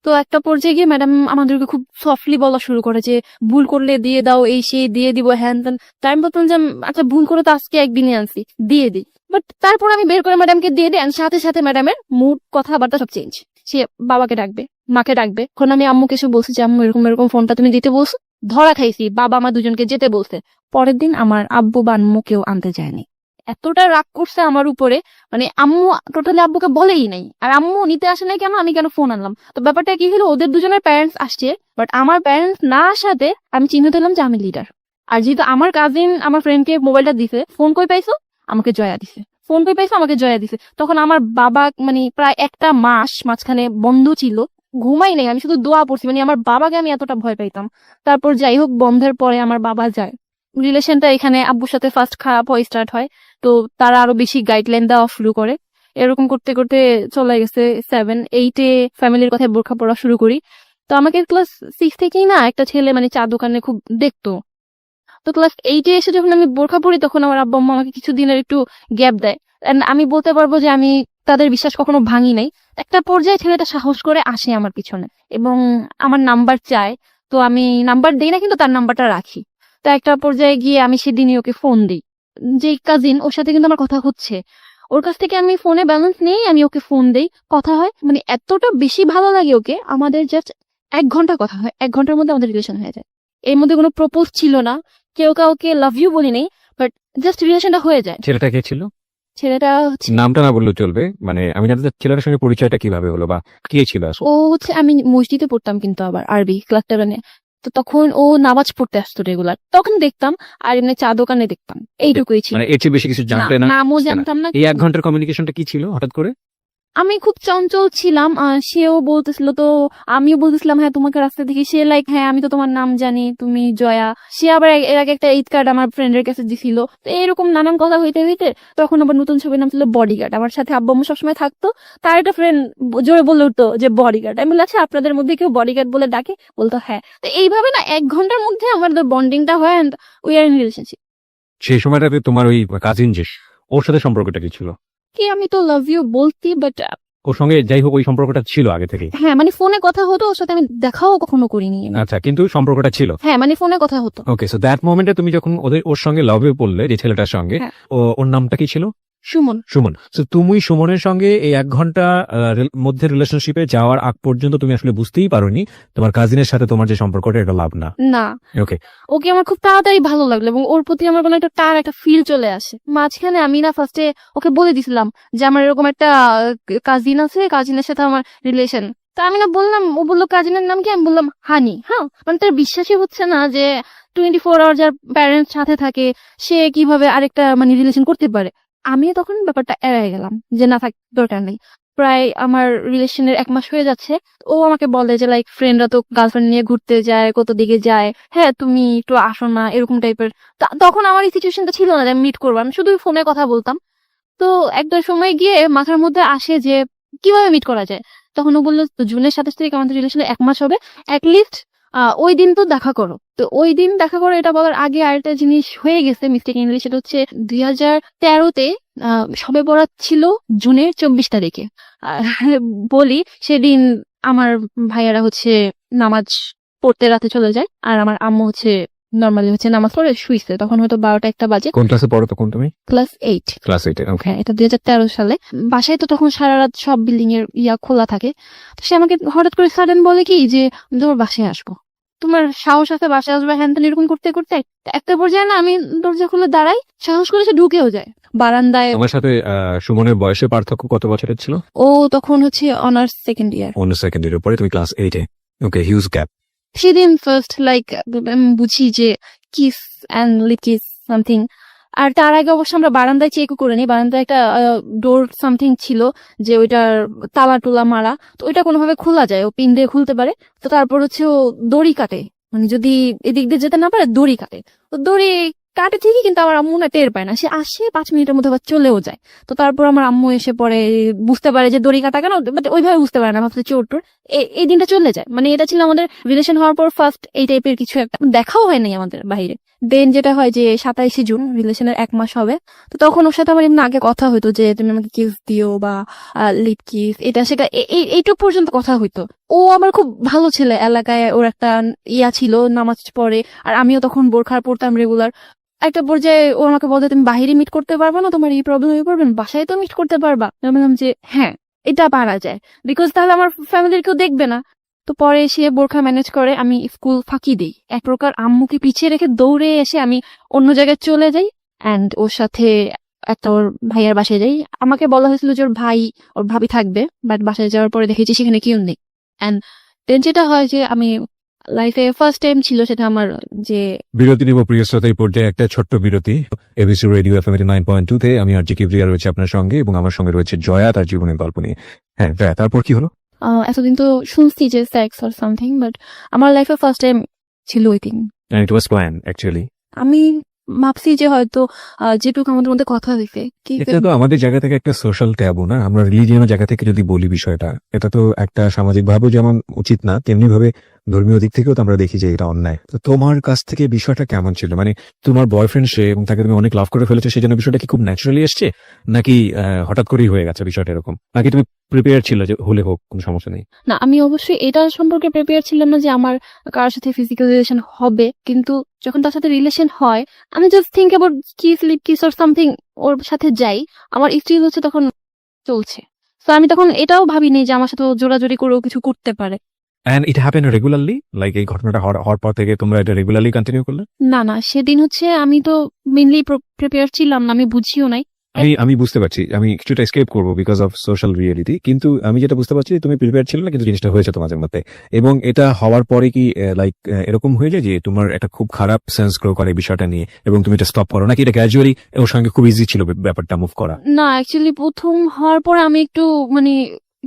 তো একটা পর্যায়ে গিয়ে ম্যাডাম আমাদেরকে খুব সফটলি বলা শুরু করে যে ভুল করলে দিয়ে দাও, এই সেই দিয়ে দিব হ্যান ত্যান। তাই আমি বলতাম যে আচ্ছা ভুল করে তো আজকে একদিনই আনছি, দিয়ে দিই। বাট তারপর আমি বের করে ম্যাডামকে দিয়ে দিই, সাথে সাথে ম্যাডামের মুড কথাবার্তা সব চেঞ্জ। সে বাবাকে ডাকবে, মাকে ডাকবে। এখন আমি আম্মুকে এসে বলছি যে আম্মু এরকম এরকম ফোনটা তুমি দিতে বলছো, ধরা খাইছি, বাবা আমার দুজনকে যেতে বলছে। পরের দিন আমার আব্বু বা আম্মু কেউ আনতে যায়নি। এতটা রাগ করছে আমার উপরে, মানে আম্মু টোটালি আব্বুকে বলেই নাই, আর আম্মু নিতে আসে নাই কেন, আমি কেন ফোন আনলাম। তো ব্যাপারটা কি হলো, ওদের দুজনের প্যারেন্টস আসছে, বাট আমার প্যারেন্টস না আসাতে আমি চিহ্নিত হলাম যে আমি লিডার। আর যেহেতু আমার কাজিন আমার ফ্রেন্ডকে মোবাইলটা দিছে, ফোন কই পাইছো, আমাকে জয়া দিছে। ফোন কই পাইছো, আমাকে জয়া দিছে। তখন আমার বাবা মানে প্রায় একটা মাস মাঝখানে বন্ধ ছিল, ঘুমাই নাই, আমি শুধু দোয়া পড়ছি, মানে আমার বাবাকে আমি এতটা ভয় পাইতাম। তারপর যাই হোক বন্ধের পরে আমার বাবা যায়, রিলেশনটা এখানে আব্বুর সাথে ফার্স্ট খারাপ হয়, স্টার্ট হয়। তো তারা আরো বেশি গাইডলাইন দেওয়া শুরু করে। এরকম করতে করতে চলে গেছে 7-8-এ ফ্যামিলির কথায় বোরখা পড়া শুরু করি। তো আমাকে ক্লাস 6 থেকেই না একটা ছেলে মানে চা দোকানে খুব দেখতো। তো ক্লাস 8-এ এসে যখন আমি বোরখা পড়ি তখন আমার আব্বু আম্মা আমাকে কিছুদিনের একটু গ্যাপ দেয়। And আমি বলতে পারবো যে আমি তাদের বিশ্বাস কখনো ভাঙি নাই। একটা পর্যায়ে ছেলেটা সাহস করে আসে আমার পিছনে এবং আমার নাম্বার চায়। তো আমি নাম্বার দেই না, কিন্তু তার নাম্বারটা রাখি। তো একটা পর্যায়ে গিয়ে আমি সেদিনই ওকে ফোন দিই। যে কাজিন, ওর সাথে কিন্তু আমার কথা হচ্ছে, ওর কাছ থেকে আমি ফোনে ব্যালেন্স নেই, আমি ওকে ফোন দেই, কথা হয়। মানে এতটা বেশি ভালো লাগে ওকে, আমাদের জাস্ট 1 ঘন্টা কথা হয়, 1 ঘন্টার মধ্যে আমাদের রিলেশন হয়ে যায়। এর মধ্যে কোনো প্রপোজ ছিল না, কেউ কাউকে লাভ ইউ বলি নেই, বাট জাস্ট রিলেশনটা হয়ে যায়। ছেলেটা কে ছিল? ছেলেটা হচ্ছে, নামটা না বললেও চলবে, মানে আমি জানতে চাই ছেলেটার সঙ্গে পরিচয়টা কিভাবে হলো বা কে ছিল আসলে? ও হচ্ছে, আমি মসজিদে পড়তাম কিন্তু আবার আরবি ক্লাস 7-এ। তো তখন ও নামাজ পড়তে আসতো রেগুলার, তখন দেখতাম। আর এমনি চা দোকানে দেখতাম, এইটুকুই ছিল। মানে এর চেয়ে বেশি কিছু জানতে না? নামও জানতাম না। এই 1 ঘন্টার কমিউনিকেশনটা কি ছিল হঠাৎ করে? আমি খুব চঞ্চল ছিলাম, সেও বলতেছিল, তো আমিও বলতেছিলাম হ্যাঁ তোমাকে রাস্তা দেখি। সে লাইক হ্যাঁ আমি তো তোমার নাম জানি, তুমি জয়া। সে আবার এর আগে একটা ঈদ কার্ড আমার ফ্রেন্ডের কাছে দিছিল। তো এরকম নানান কথা হইতে হইতে তখন আবার নতুন ছবির নাম ছিল বডিগার্ড। আমার সাথে আব্বু আম্মু সবসময় থাকতো, তার একটা ফ্রেন্ড জোরে বলে উঠতো যে বডিগার্ড। আমি বললাম আচ্ছা আপনাদের মধ্যে কেউ বডিগার্ড বলে ডাকে? বলতো হ্যাঁ। তো এইভাবে না 1 ঘন্টার মধ্যে আমাদের বন্ডিংটা হয়, and we are in relationship. সেই সময়টাতে তোমার ওই কাজিন যে, ওর সাথে সম্পর্কটা কি ছিল? কি আমি তো লাভ ইউ বলতি, বাট ওর সঙ্গে যাই হোক ওই সম্পর্কটা ছিল আগে থেকে? হ্যাঁ মানে ফোনে কথা হতো, ওর সাথে আমি দেখাও কখনো করিনি। আচ্ছা, কিন্তু সম্পর্কটা ছিল? হ্যাঁ মানে ফোনে কথা হতো। ওকে, সো দ্যাট মোমেন্টে তুমি যখন ওর সঙ্গে লাভে পড়লে, যে ছেলেটার সঙ্গে, হ্যাঁ। ওর নামটা কি ছিল? সুমন। সুমন। সো তুমি সুমনের সঙ্গে এই 1 ঘন্টা মধ্যে রিলেশনশিপে যাওয়ার আগ পর্যন্ত তুমি আসলে বুঝতেই পারোনি তোমার কাজিনের সাথে তোমার যে সম্পর্কটা, এটা লাভ না? না। ওকে। ওকে আমার খুব তাড়াতাড়ি ভালো লাগলো এবং ওর প্রতি আমার কোনো একটা ফিল চলে আসে। মাঝখানে আমি না ফার্স্টে ওকে বলে দিছিলাম যে আমার এরকম একটা কাজিন আছে, কাজিনের সাথে আমার রিলেশন। তা আমি না বললাম, ও বললো কাজিনের নাম কি, আমি বললাম হানি। হ্যাঁ, মানে তার বিশ্বাসই হচ্ছে না যে 24 আওয়ার যার প্যারেন্টস সাথে থাকে সে কিভাবে আরেকটা মানে রিলেশন করতে পারে। আমি তখন ব্যাপারটা এড়াই গেলাম যে না থাক, দরকার নেই। প্রায় আমার রিলেশনের 1 মাস হয়ে যাচ্ছে। ও আমাকে বলে যে লাইক ফ্রেন্ডরা তো গার্লফ্রেন্ড নিয়ে ঘুরতে যায়, কত দিকে যায়, হ্যাঁ তুমি একটু আসো না, এরকম টাইপের। তখন আমার এই সিচুয়েশনটা ছিল না যে আমি মিট করবো, আমি শুধু ফোনে কথা বলতাম। তো একটা সময় গিয়ে মাথার মধ্যে আসে যে কিভাবে মিট করা যায়। তখন ও বললো জুনের 27 তারিখ আমাদের রিলেশনে 1 মাস হবে, অ্যাটলিস্ট ওই দিন তো দেখা করো। তো ওই দিন দেখা করো এটা বলার আগে আরেকটা জিনিস হয়ে গেছে মিস্টেকলি, সেটা হচ্ছে 2013-তে শবে বরাত ছিল জুনের 24 তারিখে। আর বলি সেদিন আমার ভাইয়ারা হচ্ছে নামাজ পড়তে রাতে চলে যায়, আর আমার আম্মু হচ্ছে নর্মালি হচ্ছে নামাজ পড়ে শুইছে, তখন হয়তো 12টা-1টা বাজে। কোন ক্লাসে পড়ো তখন তুমি? ক্লাস 8। ক্লাস 8 ওকে। হ্যাঁ, এটা 2013 সালে। বাসায় তো তখন সারা রাত সব বিল্ডিং এর খোলা থাকে। তো সে আমাকে হঠাৎ করে সাডেন বলে কি যে আমি তোমার বাসায় আসবো, তোমার সাহস আছে বাসায় আসবে, হ্যান ত্যান এরকম করতে করতে একটা পর্যায়ে না আমি দরজা খুলে দাঁড়াই, সাহস করে সে ঢুকেও যায় বারান্দায়। তোমার সাথে সুমনের বয়সের পার্থক্য কত বছরের ছিল? ও তখন হচ্ছে অনার্স সেকেন্ড ইয়ার। অন্য সেকেন্ড ইয়ারের পরে তুমি ক্লাস 8-এ। Okay, huge gap. সেদিন ফার্স্ট লাইক বুঝি যে kiss and lip kiss something. আর তার আগে অবশ্য আমরা বারান্দায় চেকও করে নিই, বারান্দায় একটা ডোর সামথিং ছিল যে ওইটার তালা টুলা মারা, তো ওইটা কোনোভাবে খোলা যায়, ও পিন দিয়ে খুলতে পারে। তো তারপর হচ্ছে ও দড়ি কাটে, মানে যদি এদিক দিয়ে যেতে না পারে দড়ি কাটে। তো দড়ি কাটে ঠিকই, কিন্তু আমার আম্মু না টের পায় না, সে আসে 5 মিনিটের মধ্যে আবার চলেও যায়। তো তারপর আমার আম্মু এসে পরে বুঝতে পারে যে দড়ি কাটা কেন, বাট ওইভাবে বুঝতে পারে না, ভাবছে চোর টোর। এই দিনটা চলে যায়। মানে এটা ছিল আমাদের রিলেশন হওয়ার পর ফার্স্ট এই টাইপের কিছু একটা, দেখাও হয় নাই আমাদের বাইরে। দেন যেটা হয় যে 27 জুন রিলেশনের 1 মাস হবে। তো তখন ওর সাথে আমার এমনি আগে কথা হইতো যে তুমি আমাকে কিস দিও বা লিপ কিস, এটা সেটা এইটুক পর্যন্ত কথা হইতো। ও আমার খুব ভালো ছেলে, এলাকায় ওর একটা ছিল, নামাজ পড়ে, আর আমিও তখন বোরখা পড়তাম রেগুলার। একটা পর্যায়ে ও আমাকে বলতে তুমি বাহিরে মিট করতে পারবা না, তোমার এই প্রবলেম হয়ে পড়বে, বাসায় তো মিট করতে পারবা। আমি বললাম যে হ্যাঁ এটা পারা যায়, বিকজ তাহলে আমার ফ্যামিলির কেউ দেখবে না। তো পরে সে বোরখা ম্যানেজ করে, আমি স্কুল ফাঁকি দিই, এক প্রকার আম্মুকে পিছিয়ে রেখে দৌড়ে এসে আমি অন্য জায়গায় চলে যাই, অ্যান্ড ওর সাথে একটা ওর ভাইয়ার বাসায় যাই। আমাকে বলা হয়েছিল যে ওর ভাই ওর ভাবি থাকবে, বাট বাসায় যাওয়ার পরে দেখেছি সেখানে কেউ নেই। অ্যান্ড দেন যেটা হয় যে আমি লাইফে ফার্স্ট টাইম ছিল সেটা আমার যে বিরতি নিব প্রিয় শ্রোতা, এই পর্যায়ে একটা ছোট্ট বিরতি। এবিসি রেডিও এফএম 9.2 তে আমি আর জি কিবরিয়া রয়েছে আপনার সঙ্গে, এবং আমার সঙ্গে রয়েছে জয়া তার জীবনের গল্প নিয়ে। হ্যাঁ জয়া, তারপর কি হলো? এতদিন তো শুনছি যে সেক্স অর সামথিং, বাট আমার লাইফে ফার্স্ট টাইম ছিল ওই দিন। And it was planned actually. আমি ভাবছি যে হয়তো যেটুকু আমাদের মধ্যে কথা হইছে কি এটা তো আমাদের জায়গা থেকে একটা সোশ্যাল ট্যাবু না, আমরা রিলিজিয়নের জায়গা থেকে যদি বলি বিষয়টা, এটা তো একটা সামাজিক ভাবেও যেমন উচিত না, তেমনি ভাবে ধর্মীয় দিক থেকেও তো আমরা দেখি যে এটা অন্যায়। তো তোমার কাছ থেকে বিষয়টা কেমন ছিল? মানে তোমার বয়ফ্রেন্ড সে, এবং তাকে তুমি অনেক লাভ করে ফেলেছো, সেই জন্য বিষয়টা কি খুব ন্যাচারালি এসছে, নাকি হঠাৎ করেই হয়ে গেছে বিষয়টা এরকম, নাকি তুমি প্রিপেয়ার ছিল যে হলে হোক কোনো সমস্যা নেই? না, আমি অবশ্যই এটা সম্পর্কে প্রিপেয়ার ছিলাম না যে আমার কারোর সাথে ফিজিক্যাল রিলেশন হবে, কিন্তু যখন তার সাথে রিলেশন হয় আমি just think about kiss lip kiss or something, ওর সাথে যাই, আমার স্ত্রী হচ্ছে তখন চলছে। তো আমি তখন এটাও ভাবিনি যে আমার সাথে ও জোরাজোরি করেও কিছু করতে পারে। And it happened regularly, like এই ঘটনাটা হওয়ার পর থেকে তোমরা এটা রেগুলারলি কন্টিনিউ করলে? না, সেদিন হচ্ছে আমি তো মেইনলি প্রিপেয়ার ছিলাম না, আমি বুঝিও নাই। আমি বুঝতে পারছি, আমি কিছুটা এসকেপ করবো বিকজ অফ সোশ্যাল রিয়েলিটি, কিন্তু আমি যেটা বুঝতে পারছি তুমি প্রিপেয়ার ছিল না, কিন্তু জিনিসটা হয়েছে তোমাদের মধ্যে। এবং এটা হওয়ার পরে কি লাইক এরকম হয়ে যায় যে তোমার একটা খুব খারাপ সেন্স গ্রো করে বিষয়টা নিয়ে, এবং তুমি এটা স্টপ করো, নাকি এটা গ্র্যাজুয়ালি ওর সঙ্গে খুব ইজি ছিল ব্যাপারটা মুভ করা? না, অ্যাকচুয়ালি প্রথম হওয়ার পর আমি একটু মানে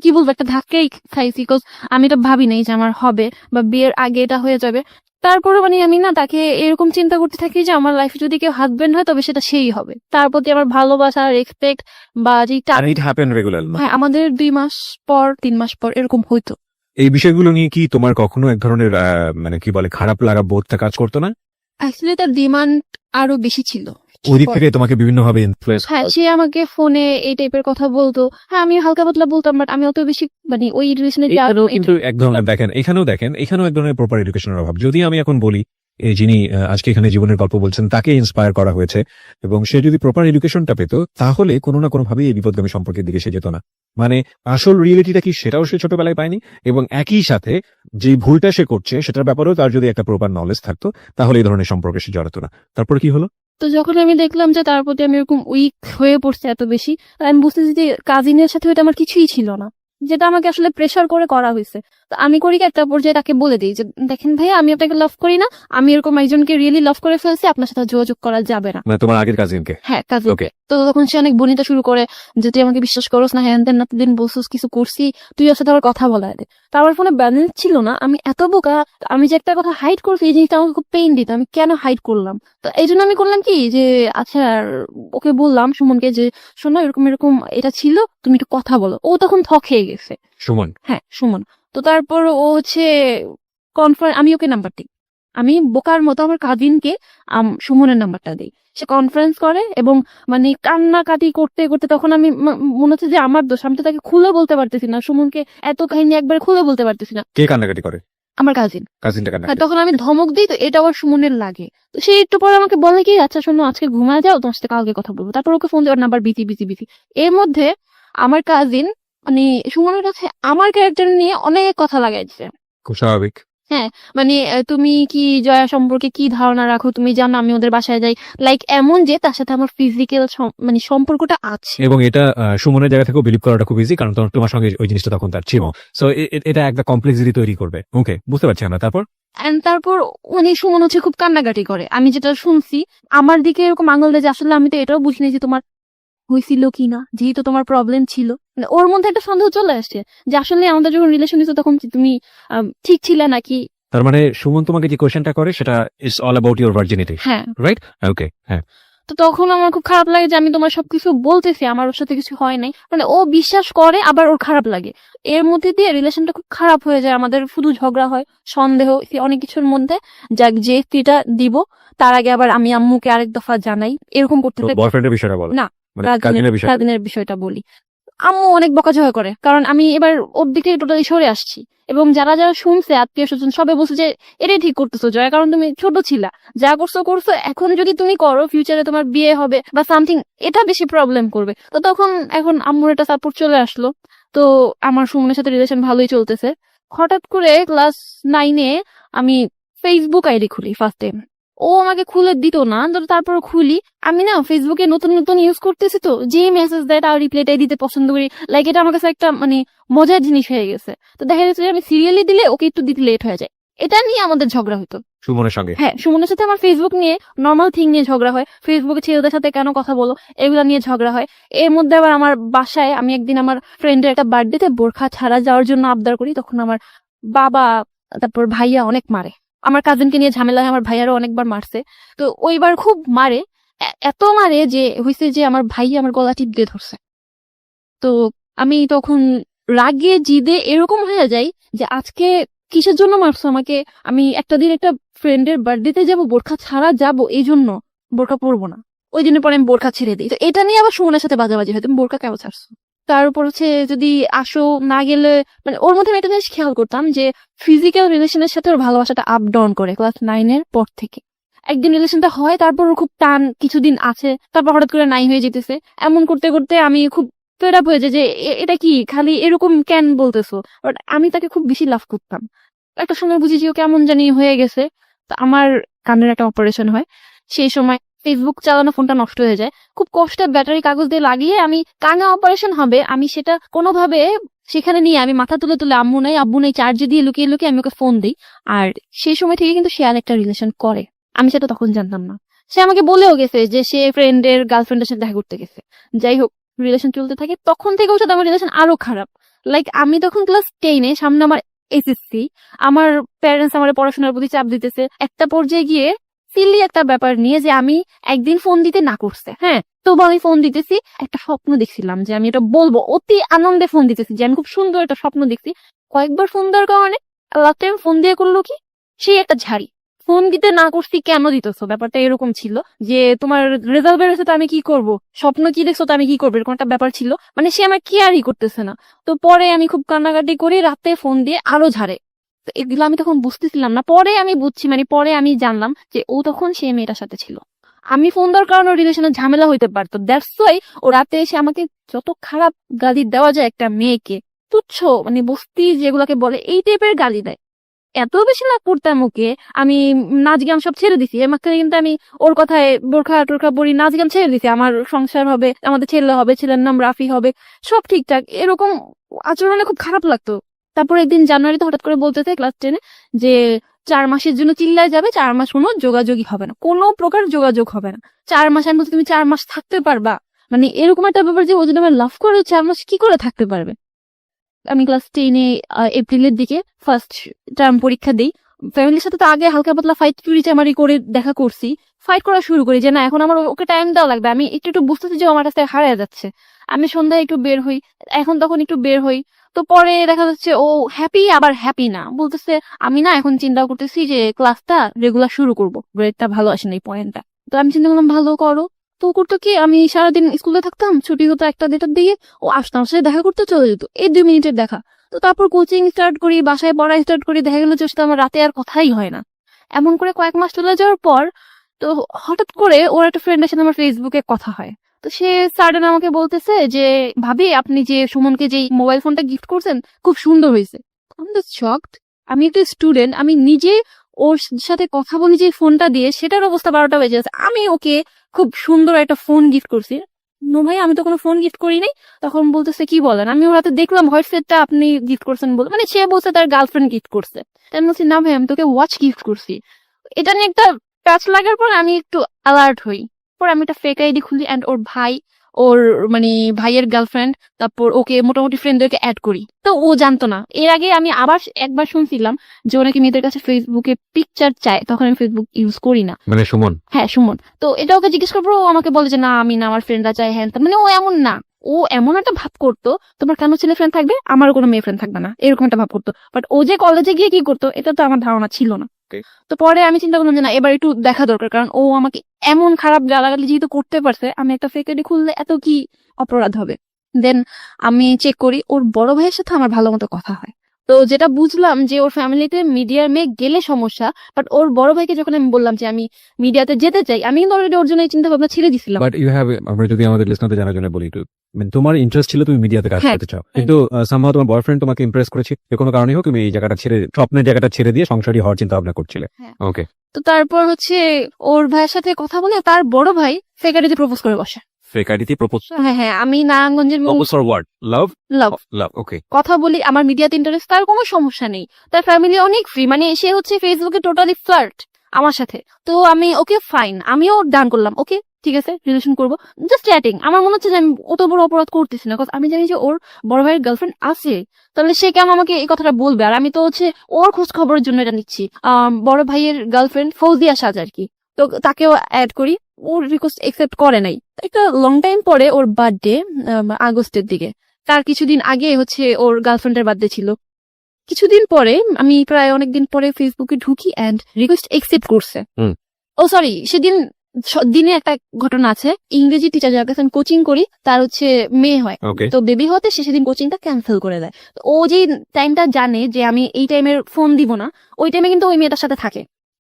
কি বলবো, একটা ধাক্কাই খাইছি, বিকজ আমি তো ভাবি নাই যে আমার হবে বা বিয়ের আগে এটা হয়ে যাবে। তারপরে মানে আমি না তাকে এরকম চিন্তা করতে থাকি যে আমার লাইফে যদি কেউ হাজবেন্ড হয় তবে সেটা সেই হবে, তার প্রতি আমার ভালোবাসা রেসপেক্ট বা যেটা। And it happened regular? হ্যাঁ, আমাদের 2 মাস পর 3 মাস পর এরকম হইতো। এই বিষয়গুলো নিয়ে কি তোমার কখনো এক ধরনের মানে কি বলে খারাপ লাগা বোধটা কাজ করতো না? অ্যাকচুয়ালি তার ডিমান্ড আরো বেশি ছিল। ওই দিক থেকে তোমাকে বিভিন্ন ভাবে ইনফ্লুয়েন্স? হ্যাঁ, সে আমাকে ফোনে এই টাইপের কথা বলতো, হ্যাঁ আমি হালকা পাতলা বলতাম, বাট আমি অত বেশি মানে ওই রিলেশনে কিন্তু এক ধরনের দেখেন এখানেও এক ধরনের প্রপার এডুকেশনের অভাব। যদি আমি এখন বলি এই যিনি আজকে এখানে জীবনের গল্প বলছেন তাকে ইন্সপায়ার করা হয়েছে, এবং সে যদি প্রপার এডুকেশনটা পেত তাহলে কোনো না কোনো ভাবে এই বিপদগামী সম্পর্কের দিকে সে যেত না। মানে আসল রিয়েলিটিটা কি সেটাও সে ছোটবেলায় পায়নি, এবং একই সাথে যে ভুলটা সে করছে সেটার ব্যাপারেও তার যদি একটা প্রপার নলেজ থাকতো তাহলে এই ধরনের সম্পর্কে সে জড়াতো না। তারপর কি হলো? তো যখন আমি দেখলাম যে তার প্রতি আমি এরকম উইক হয়ে পড়ছে এত বেশি, আমি বুঝতেছি যে কাজিনের সাথে ওইটা আমার কিছুই ছিল না। যেটা আমাকে আসলে প্রেশার করে করা হয়েছে। তো আমি করি কি, একটা পর্যায়ে তাকে বলে দিই যে দেখেন ভাইয়া, আমি আপনাকে লাভ করি না, আমি এরকম একজনকে রিয়েলি লাভ করে ফেলছি, আপনার সাথে যোগাযোগ করা যাবে না। মানে তোমার আগের কাজিনকে? হ্যাঁ, কাজে। ওকে। তো তখন সে অনেক বনিতা শুরু করে যে তুই আমাকে বিশ্বাস করস না, হ্যাঁ দেন না দিন বলছিস কিছু করছি, তুই ওর সাথে আবার কথা বলা দে। তো আমার ফোনে ব্যালেন্স ছিল না, আমি এত বোকা, আমি যে একটা কথা হাইড করছি এই জিনিসটা আমাকে খুব পেইন দিত, আমি কেন হাইড করলাম। তো এই জন্য আমি করলাম কি যে আচ্ছা, ওকে বললাম সুমনকে যে শোনো এরকম এরকম এটা ছিল, তুমি একটু কথা বলো। ও তখন থ খেয়ে গেছে। সুমন? হ্যাঁ, সুমন। তো তারপর ও হচ্ছে আমি ওকে নাম্বার দিই, আমি বোকার মতো আমার কাজিনকে সুমনের নাম্বারটা দিই। সে কনফারেন্স করে এবং মানে কান্নাকাটি করতে করতে তখন আমি মনে হচ্ছে যে আমার দোষ, আমি তো তাকে খুলে বলতে পারতেছি না, সুমনকে এত কাহিনী একবারে খুলে বলতে পারতেছি না। কে কান্নাকাটি করে? আমার কাজিন। কাজিনটা হ্যাঁ, কান্নাকাটি? তখন আমি ধমক দিই, তো এটা আবার সুমনের লাগে। তো সে একটু পরে আমাকে বলে কি আচ্ছা শোনো আজকে ঘুমায় যাও, তোমার সাথে কালকে কথা বলবো। তারপর ওকে ফোন দেওয়ার নাম্বার বিজি বিজি বিজি। এর মধ্যে আমার কাজিন মানে সুমনের কাছে আমার ক্যারেক্টার নিয়ে অনেক কথা লাগাইছে। খুব স্বাভাবিক। হ্যাঁ, মানে তুমি কি জয়া সম্পর্কে কি ধারণা রাখো, তুমি জানো আমি ওদের বাসায় যাই, লাইক এমন যে তার সাথে আমার ফিজিক্যাল মানে সম্পর্কটা আছে। এবং এটা সুমনের জায়গা থেকেও বিলিভ করাটা খুব ইজি, কারণ তোমার সঙ্গে ওই জিনিসটা তখন তার ছিল। সো এটা একটা কমপ্লেক্সিটি তৈরি করবে। ওকে, বুঝতে পারছি আমরা। তারপর? এন্ড তারপর মানে সুমন হচ্ছে খুব কান্নাকাটি করে, আমি যেটা শুনছি আমার দিকে এরকম আঙুল দেয় যে আসলে আমি তো এটাও বুঝিনি যে তোমার হয়েছিল কিনা, যেহেতু তোমার প্রবলেম ছিল। মানে ওর মধ্যে একটা সন্দেহ চলে আসছে যে আসলে আমাদের যখন রিলেশন হয়েছে তখন কি তুমি ঠিক ছিলে নাকি। তার মানে সুমন তোমাকে যে কোয়েশ্চেনটা করে সেটা is all about your virginity, হ্যাঁ, রাইট? ওকে, হ্যাঁ। তো তখন আমার খুব খারাপ লাগে যে আমি তোমার সবকিছু বলতেছি, আমার ওর সাথে কিছু হয় নাই, মানে ও বিশ্বাস করে আবার ওর খারাপ লাগে। এর মধ্যে দিয়ে রিলেশনটা খুব খারাপ হয়ে যায়, আমাদের শুধু ঝগড়া হয়, সন্দেহ, অনেক কিছুর মধ্যে। যাক, যে স্ত্রীটা দিব তার আগে আবার আমি আম্মুকে আরেক দফা জানাই, এরকম করতে তো থাকে। বয়ফ্রেন্ডের বিষয়টা বলো। না, মানে কাজিনের বিষয়। কাজিনের বিষয়টা বলি। আম্মু অনেক বকাঝকা করে, কারণ আমি এবার ওর দিক থেকে টোটালি সরে আসছি। এবং যারা যারা শুনছে আত্মীয় স্বজন সবাই বলছে যে এটাই ঠিক করতেছো জয়া, কারণ তুমি ছোট ছিলা, যা করছো করছো, এখন যদি তুমি করো ফিউচারে তোমার বিয়ে হবে বা সামথিং, এটা বেশি প্রবলেম করবে। তো তখন এখন আম্মুর একটা সাপোর্ট চলে আসলো। তো আমার সুমনের সাথে রিলেশন ভালোই চলতেছে। হঠাৎ করে ক্লাস 9-এ আমি ফেসবুক আইডি খুলি ফার্স্ট টাইম। ও আমাকে খুলে দিত না, তো তারপর খুলি। আমি না ফেসবুকে নতুন নতুন ইউজ করতেছি, তো যে মেসেজ দেয় তার রিপ্লাইটাই দিতে পছন্দ করি, লাইক এটা আমার কাছে একটা মানে মজার জিনিস হয়ে গেছে। তো দেখা যাচ্ছে যে আমি সিরিয়ালি দিলে ওকে একটু দিতে লেট হয়ে যায়, এটা নিয়ে আমাদের ঝগড়া হতো সুমনের সঙ্গে? হ্যাঁ, সুমনের সাথে আমার ফেসবুক নিয়ে নর্মাল থিং নিয়ে ঝগড়া হয়, ফেসবুকে ছেলেদের সাথে কেন কথা বলো এগুলা নিয়ে ঝগড়া হয়। এর মধ্যে আবার আমার বাসায় আমি একদিন আমার ফ্রেন্ডের একটা বার্থডেতে বোরখা ছাড়া যাওয়ার জন্য আবদার করি, তখন আমার বাবা তারপর ভাইয়া অনেক মারে। আমার কাজিনকে নিয়ে ঝামেলা হয়, আমার ভাইয়ারও অনেকবার মারছে। তো ওইবার খুব মারে, এত মারে যে হয়েছে যে আমার ভাইয়া আমার গলা টিপ দিয়ে ধরছে। তো আমি তখন রাগে জিদে এরকম হয়ে যাই যে আজকে কিসের জন্য মারছো আমাকে, আমি একটা দিন একটা ফ্রেন্ডের বার্থডেতে যাব, বোরখা ছাড়া যাব, এই জন্য বোরখা পরবো না। ওই দিনের পরে আমি বোরখা ছেড়ে দিই। তো এটা নিয়ে আবার সুমনের সাথে বাজাবাজি হয়, তুমি বোরখা কেন ছাড়ছো। তার উপর হচ্ছে যদি আসো না গেলে, মানে ওর মধ্যে আমি একটা জিনিস খেয়াল করতাম যে ফিজিক্যাল রিলেশনের সাথে ওর ভালোবাসাটা আপ ডাউন করে ক্লাস 9-এর পর থেকে। একদিন রিলেশনটা হয়, তারপর ওর খুব টান কিছুদিন আছে, তারপর হঠাৎ করে নাই হয়ে যেতেছে। এমন করতে করতে আমি খুব ফেড আপ হয়ে যায় যে এটা কি খালি এরকম কেন বলতেছো। বাট আমি তাকে খুব বেশি লাভ করতাম। একটা সময় বুঝি যে ও কেমন জানি হয়ে গেছে। তো আমার কানের একটা অপারেশন হয়, সেই সময় ফেসবুক চালানো ফোনটা নষ্ট হয়ে যায়। খুব কষ্টে ব্যাটারি কাগজ দিয়ে লাগিয়ে আমি কানে অপারেশন হবে আমি সেটা কোনোভাবে সেখানে নিয়ে আমি মাথা তুলে তুলে আম্মু নাই চার্জে দিয়ে লুকিয়ে লুকিয়ে আমি ওকে ফোন দিই। আর সেই সময় থেকে কিন্তু সে আর একটা রিলেশন করে, আমি সেটা তখন জানতাম না। সে আমাকে বলেও গেছে যে সে ফ্রেন্ডের গার্লফ্রেন্ডের সাথে দেখা করতে গেছে। যাই হোক, রিলেশন চলতে থাকে, তখন থেকে ওর সাথে আমার রিলেশন আরো খারাপ। লাইক আমি তখন ক্লাস 10-এ, সামনে আমার এসএসসি, আমার প্যারেন্টস আমার পড়াশোনার প্রতি চাপ দিতেছে। একটা পর্যায়ে গিয়ে সিলি একটা ব্যাপার নিয়ে যে আমি একদিন ফোন দিতে না করছে, হ্যাঁ, তবু আমি ফোন দিতেছি। একটা স্বপ্ন দেখছিলাম যে আমি এটা বলবো, অতি আনন্দে ফোন দিতেছি যে আমি খুব সুন্দর একটা স্বপ্ন দেখছি। কয়েকবার ফোন দেওয়ার কারণে লাস্ট টাইম ফোন দিয়ে করলো কি, সেই একটা ঝাড়ি। ফোন দিতে না করছি কেন দিতেছো, ব্যাপারটা এরকম ছিল যে তোমার রেজাল্ট বেরোছে তো আমি কি করব, স্বপ্ন কি দেখছো তো আমি কি করবো, এরকম একটা ব্যাপার ছিল। মানে সে আমার কেয়ারই করতেছে না। তো পরে আমি খুব কান্নাকাটি করি, রাতে ফোন দিয়ে আরো ঝাড়ে। তো এগুলো আমি তখন বুঝতেছিলাম না, পরে আমি বুঝছি, মানে পরে আমি জানলাম যে ও তখন সে মেয়েটার সাথে ছিল। আমি ফোন দেওয়ার কারণে রিলেশনের ঝামেলা হইতে পারতো, দ্যাটস ওয়াই ও রাতে এসে আমাকে যত খারাপ গালি দেওয়া যায় একটা মেয়েকে, তুচ্ছ মানে বস্তি যেগুলাকে বলে এই টাইপের গালি দেয়। এত বেশি লাভ করতাম ওকে, আমি নাচ গান সব ছেড়ে দিছি। এর মাঝখানে কিন্তু আমি ওর কথায় বোরখা টোরখা পরি, নাচ গান ছেড়ে দিছি। আমার সংসার হবে, আমাদের ছেলে হবে, ছেলের নাম রাফি হবে, সব ঠিকঠাক। এরকম আচরণে খুব খারাপ লাগতো। তারপর একদিন জানুয়ারিতে হঠাৎ করে বলতেছে ক্লাস 10-এ যে 4 মাসের জন্য চিল্লায় যাবে, 4 মাস কোনো যোগাযোগই হবে না, কোনো প্রকার যোগাযোগ হবে না 4 মাস। আমি বলছি তুমি 4 মাস থাকতে পারবা? মানে এরকম একটা ব্যাপার যে ও যদি আমার লাভ করে 4 মাস কি করে থাকতে পারবে? আমি ক্লাস 10-এ এপ্রিলের দিকে ফার্স্ট টার্ম পরীক্ষা দিই। ফ্যামিলির সাথে তো আগে হালকা পাতলা ফাইট চুরি করে দেখা করছি, ফাইট করা শুরু করি যে না এখন আমার ওকে টাইম দেওয়া লাগবে। আমি একটু একটু বুঝতেছি যে ও আমার কাছ থেকে হারিয়ে যাচ্ছে। আমি সন্ধ্যায় একটু বের হই, এখন তখন একটু বের হই। তো পরে দেখা যাচ্ছে ও হ্যাপি আবার হ্যাপি না, বলতেছে আমি না এখন চিন্তা করতেছি যে ক্লাসটা রেগুলার শুরু করব, গ্রেডটা ভালো আসে না এই পয়েন্টটা। তো আমি চিন্তা করলাম ভালো করো। তো ও করতো কি, আমি সারাদিন স্কুলে থাকতাম, ছুটি হতো 1টা-2টার দিকে, ও আসতো আমার সাথে দেখা করতে চলে যেত, এই 2 মিনিটের দেখা। তো তারপর কোচিং স্টার্ট করি, বাসায় পড়া স্টার্ট করি, দেখা গেলো যে ওর সাথে আমার রাতে আর কথাই হয় না। এমন করে কয়েক মাস চলে যাওয়ার পর তো হঠাৎ করে ওর একটা ফ্রেন্ডের সাথে আমার ফেসবুকে কথা হয়। তো সে সাডেন আমাকে বলতেছে যে ভাবি আপনি যে সুমনকে যে মোবাইল ফোনটা গিফট করছেন খুব সুন্দর হয়েছে। আমি তো শকড। আমি একটা স্টুডেন্ট, আমি নিজে ওর সাথে কথা বলি যে ফোনটা দিয়ে, সেটার অবস্থা 12টা বেজে গেছে, আমি ওকে খুব সুন্দর একটা ফোন গিফট করছি। নো ভাই, আমি তো কোনো ফোন গিফট করি নাই। তখন বলতেছে কি বলেন? আমি ওর হাতে দেখলাম হোয়াইট সেটটা আপনি গিফট করছেন বলে, মানে সে বলছে তার গার্লফ্রেন্ড গিফট করছে। আমি বলছি না ভাই, আমি তোকে ওয়াচ গিফট করছি। এটা নিয়ে একটা টাচ লাগার পর আমি একটু অ্যালার্ট হই। পর আমি একটা ফেক আইডি খুলি এন্ড ওর ভাই, ওর মানে ভাইয়ের গার্লফ্রেন্ড, তারপর ওকে মোটামুটি ফ্রেন্ডদেরকে অ্যাড করি। তো ও জানতো না। এর আগে আমি আবার একবার শুনছিলাম যে ও নাকি মেয়েদের কাছে ফেসবুকে পিকচার চায়, তখন আমি ফেসবুক ইউজ করি না। মানে সুমন? হ্যাঁ, সুমন। তো এটা ওকে জিজ্ঞেস করবো, ও আমাকে বলে যে না আমি না, আমার ফ্রেন্ডরা চায়, হ্যাঁ মানে ও এমন না। ও এমন একটা ভাব করতো তোমার কেন ছেলে ফ্রেন্ড থাকবে, আমারও কোনো মেয়ে ফ্রেন্ড থাকবে না, এরকম একটা ভাব করতো। বাট ও যে কলেজে গিয়ে কি করতো এটা তো আমার ধারণা ছিল না। তো পরে আমি চিন্তা করলাম যে না এবার একটু দেখা দরকার, কারণ ও আমাকে এমন খারাপ গালাগালি যেহেতু করতে পারছে, আমি একটা ফেক আইডি খুললে এত কি অপরাধ হবে। দেন আমি চেক করি, ওর বড় ভাইয়ের সাথে আমার ভালো মতো কথা হয়। তো যেটা বুঝলাম যে ওর ফ্যামিলিতে মিডিয়ার মেয়ে গেলে সমস্যা, বাট ওর বড় ভাইকে যখন আমি বললাম যে আমি মিডিয়াতে যেতে চাই, আমি কিন্তু অলরেডি ওর জন্য এই চিন্তা ভাবনা ছেড়ে দিছিলাম। বাট ইউ হ্যাভ, আমরা যদি আমাদের লিসনারদের জানার জন্য বলি, একটু মানে তোমার ইন্টারেস্ট ছিল তুমি মিডিয়াতে কাজ হ্যাঁ। করতে চাও, কিন্তু সামহাও তোমার বয়ফ্রেন্ড তোমাকে ইমপ্রেস করেছে, যে কোনো কারণে হোক তুমি এই জায়গাটা ছেড়ে, স্বপ্নের জায়গাটা ছেড়ে দিয়ে সংসারী হওয়ার চিন্তা ভাবনা করছিলে। হ্যাঁ। ওকে। তো তারপর হচ্ছে ওর ভাইয়ের সাথে কথা বলে তার বড় ভাই ফেক আইডিতে প্রপোজ করে বসে। ফেক আইডিতে প্রপোজ? হ্যাঁ হ্যাঁ, আমি নারায়ণগঞ্জের প্রপোজ ফর হোয়াট? লাভ? লাভ লাভ, ওকে। কথা বলি, আমার মিডিয়াতে ইন্টারেস্ট, তার কোনো সমস্যা নেই, তার ফ্যামিলি অনেক ফ্রি, মানে সে হচ্ছে ফেসবুকে টোটালি ফ্লার্ট আমার সাথে। তো আমি ওকে ফাইন, আমিও ডান করলাম, ওকে ঠিক আছে রিলেশন করবো, জাস্ট চ্যাটিং। আমার মনে হচ্ছে যে আমি অত বড় অপরাধ করতেছি না, আমি জানি যে ওর বড় ভাইয়ের গার্লফ্রেন্ড আছে, তাহলে সে কেন আমাকে এই কথাটা বলবে? আর আমি তো হচ্ছে ওর খোঁজ খবরের জন্য এটা নিচ্ছি। বড় ভাইয়ের গার্লফ্রেন্ড ফৌজিয়া সাজ আর কি, তো তাকেও অ্যাড করি, ওর রিকোয়েস্ট একসেপ্ট করে নাই। একটা লং টাইম পরে ওর বার্থডে, আগস্টের দিকে, তার কিছুদিন আগে হচ্ছে ওর গার্লফ্রেন্ডের বার্থডে ছিল। কিছুদিন পরে আমি প্রায় অনেকদিন পরে ফেসবুকে ঢুকি এন্ড রিকোয়েস্ট একসেপ্ট করছে। ও সরি, সেদিন দিনে একটা ঘটনা আছে, ইংরেজি টিচার যার কাছে আমি কোচিং করি তার হচ্ছে মেয়ে হয়, তো বেবি হতে সে সেদিন কোচিংটা ক্যান্সেল করে দেয়। তো ও যে টাইমটা জানে যে আমি এই টাইমের ফোন দিব না, ওই টাইমে কিন্তু ওই মেয়েটার সাথে থাকে,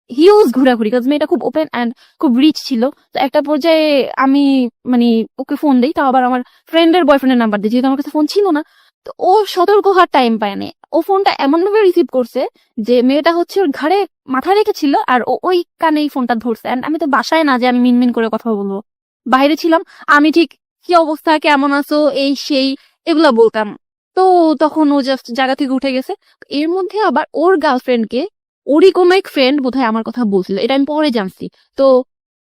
হিউজ ঘোরাঘুরি, কারণ মেয়েটা খুব ওপেন অ্যান্ড খুব রিচ ছিল। তো একটা পর্যায়ে আমি মানে ওকে ফোন দিই, তাও আবার আমার ফ্রেন্ডের বয়ফ্রেন্ডের নাম্বার দিই, যেহেতু আমার কাছে ফোন ছিল না। তো ও সতর্ক হওয়ার টাইম পায় না, ও ফোনটা এমন ভাবে রিসিভ করছে যে মেয়েটা হচ্ছে ওর ঘাড়ে মাথা রেখেছিল আর ও ওই কানেই ফোনটা ধরছে। And আমি তো বাসায় না যে আমি মিনমিন করে কথা বলবো, বাইরে ছিলাম, আমি ঠিক কি অবস্থা, কেমন আছো, এই সেই এগুলা বলতাম। তো তখন ও জাস্ট জায়গা থেকে উঠে গেছে। এর মধ্যে আবার ওর গার্লফ্রেন্ডকে ওরই কোনো এক ফ্রেন্ড বোধহয় আমার কথা বলছিল, এটা আমি পরে জানছি। তো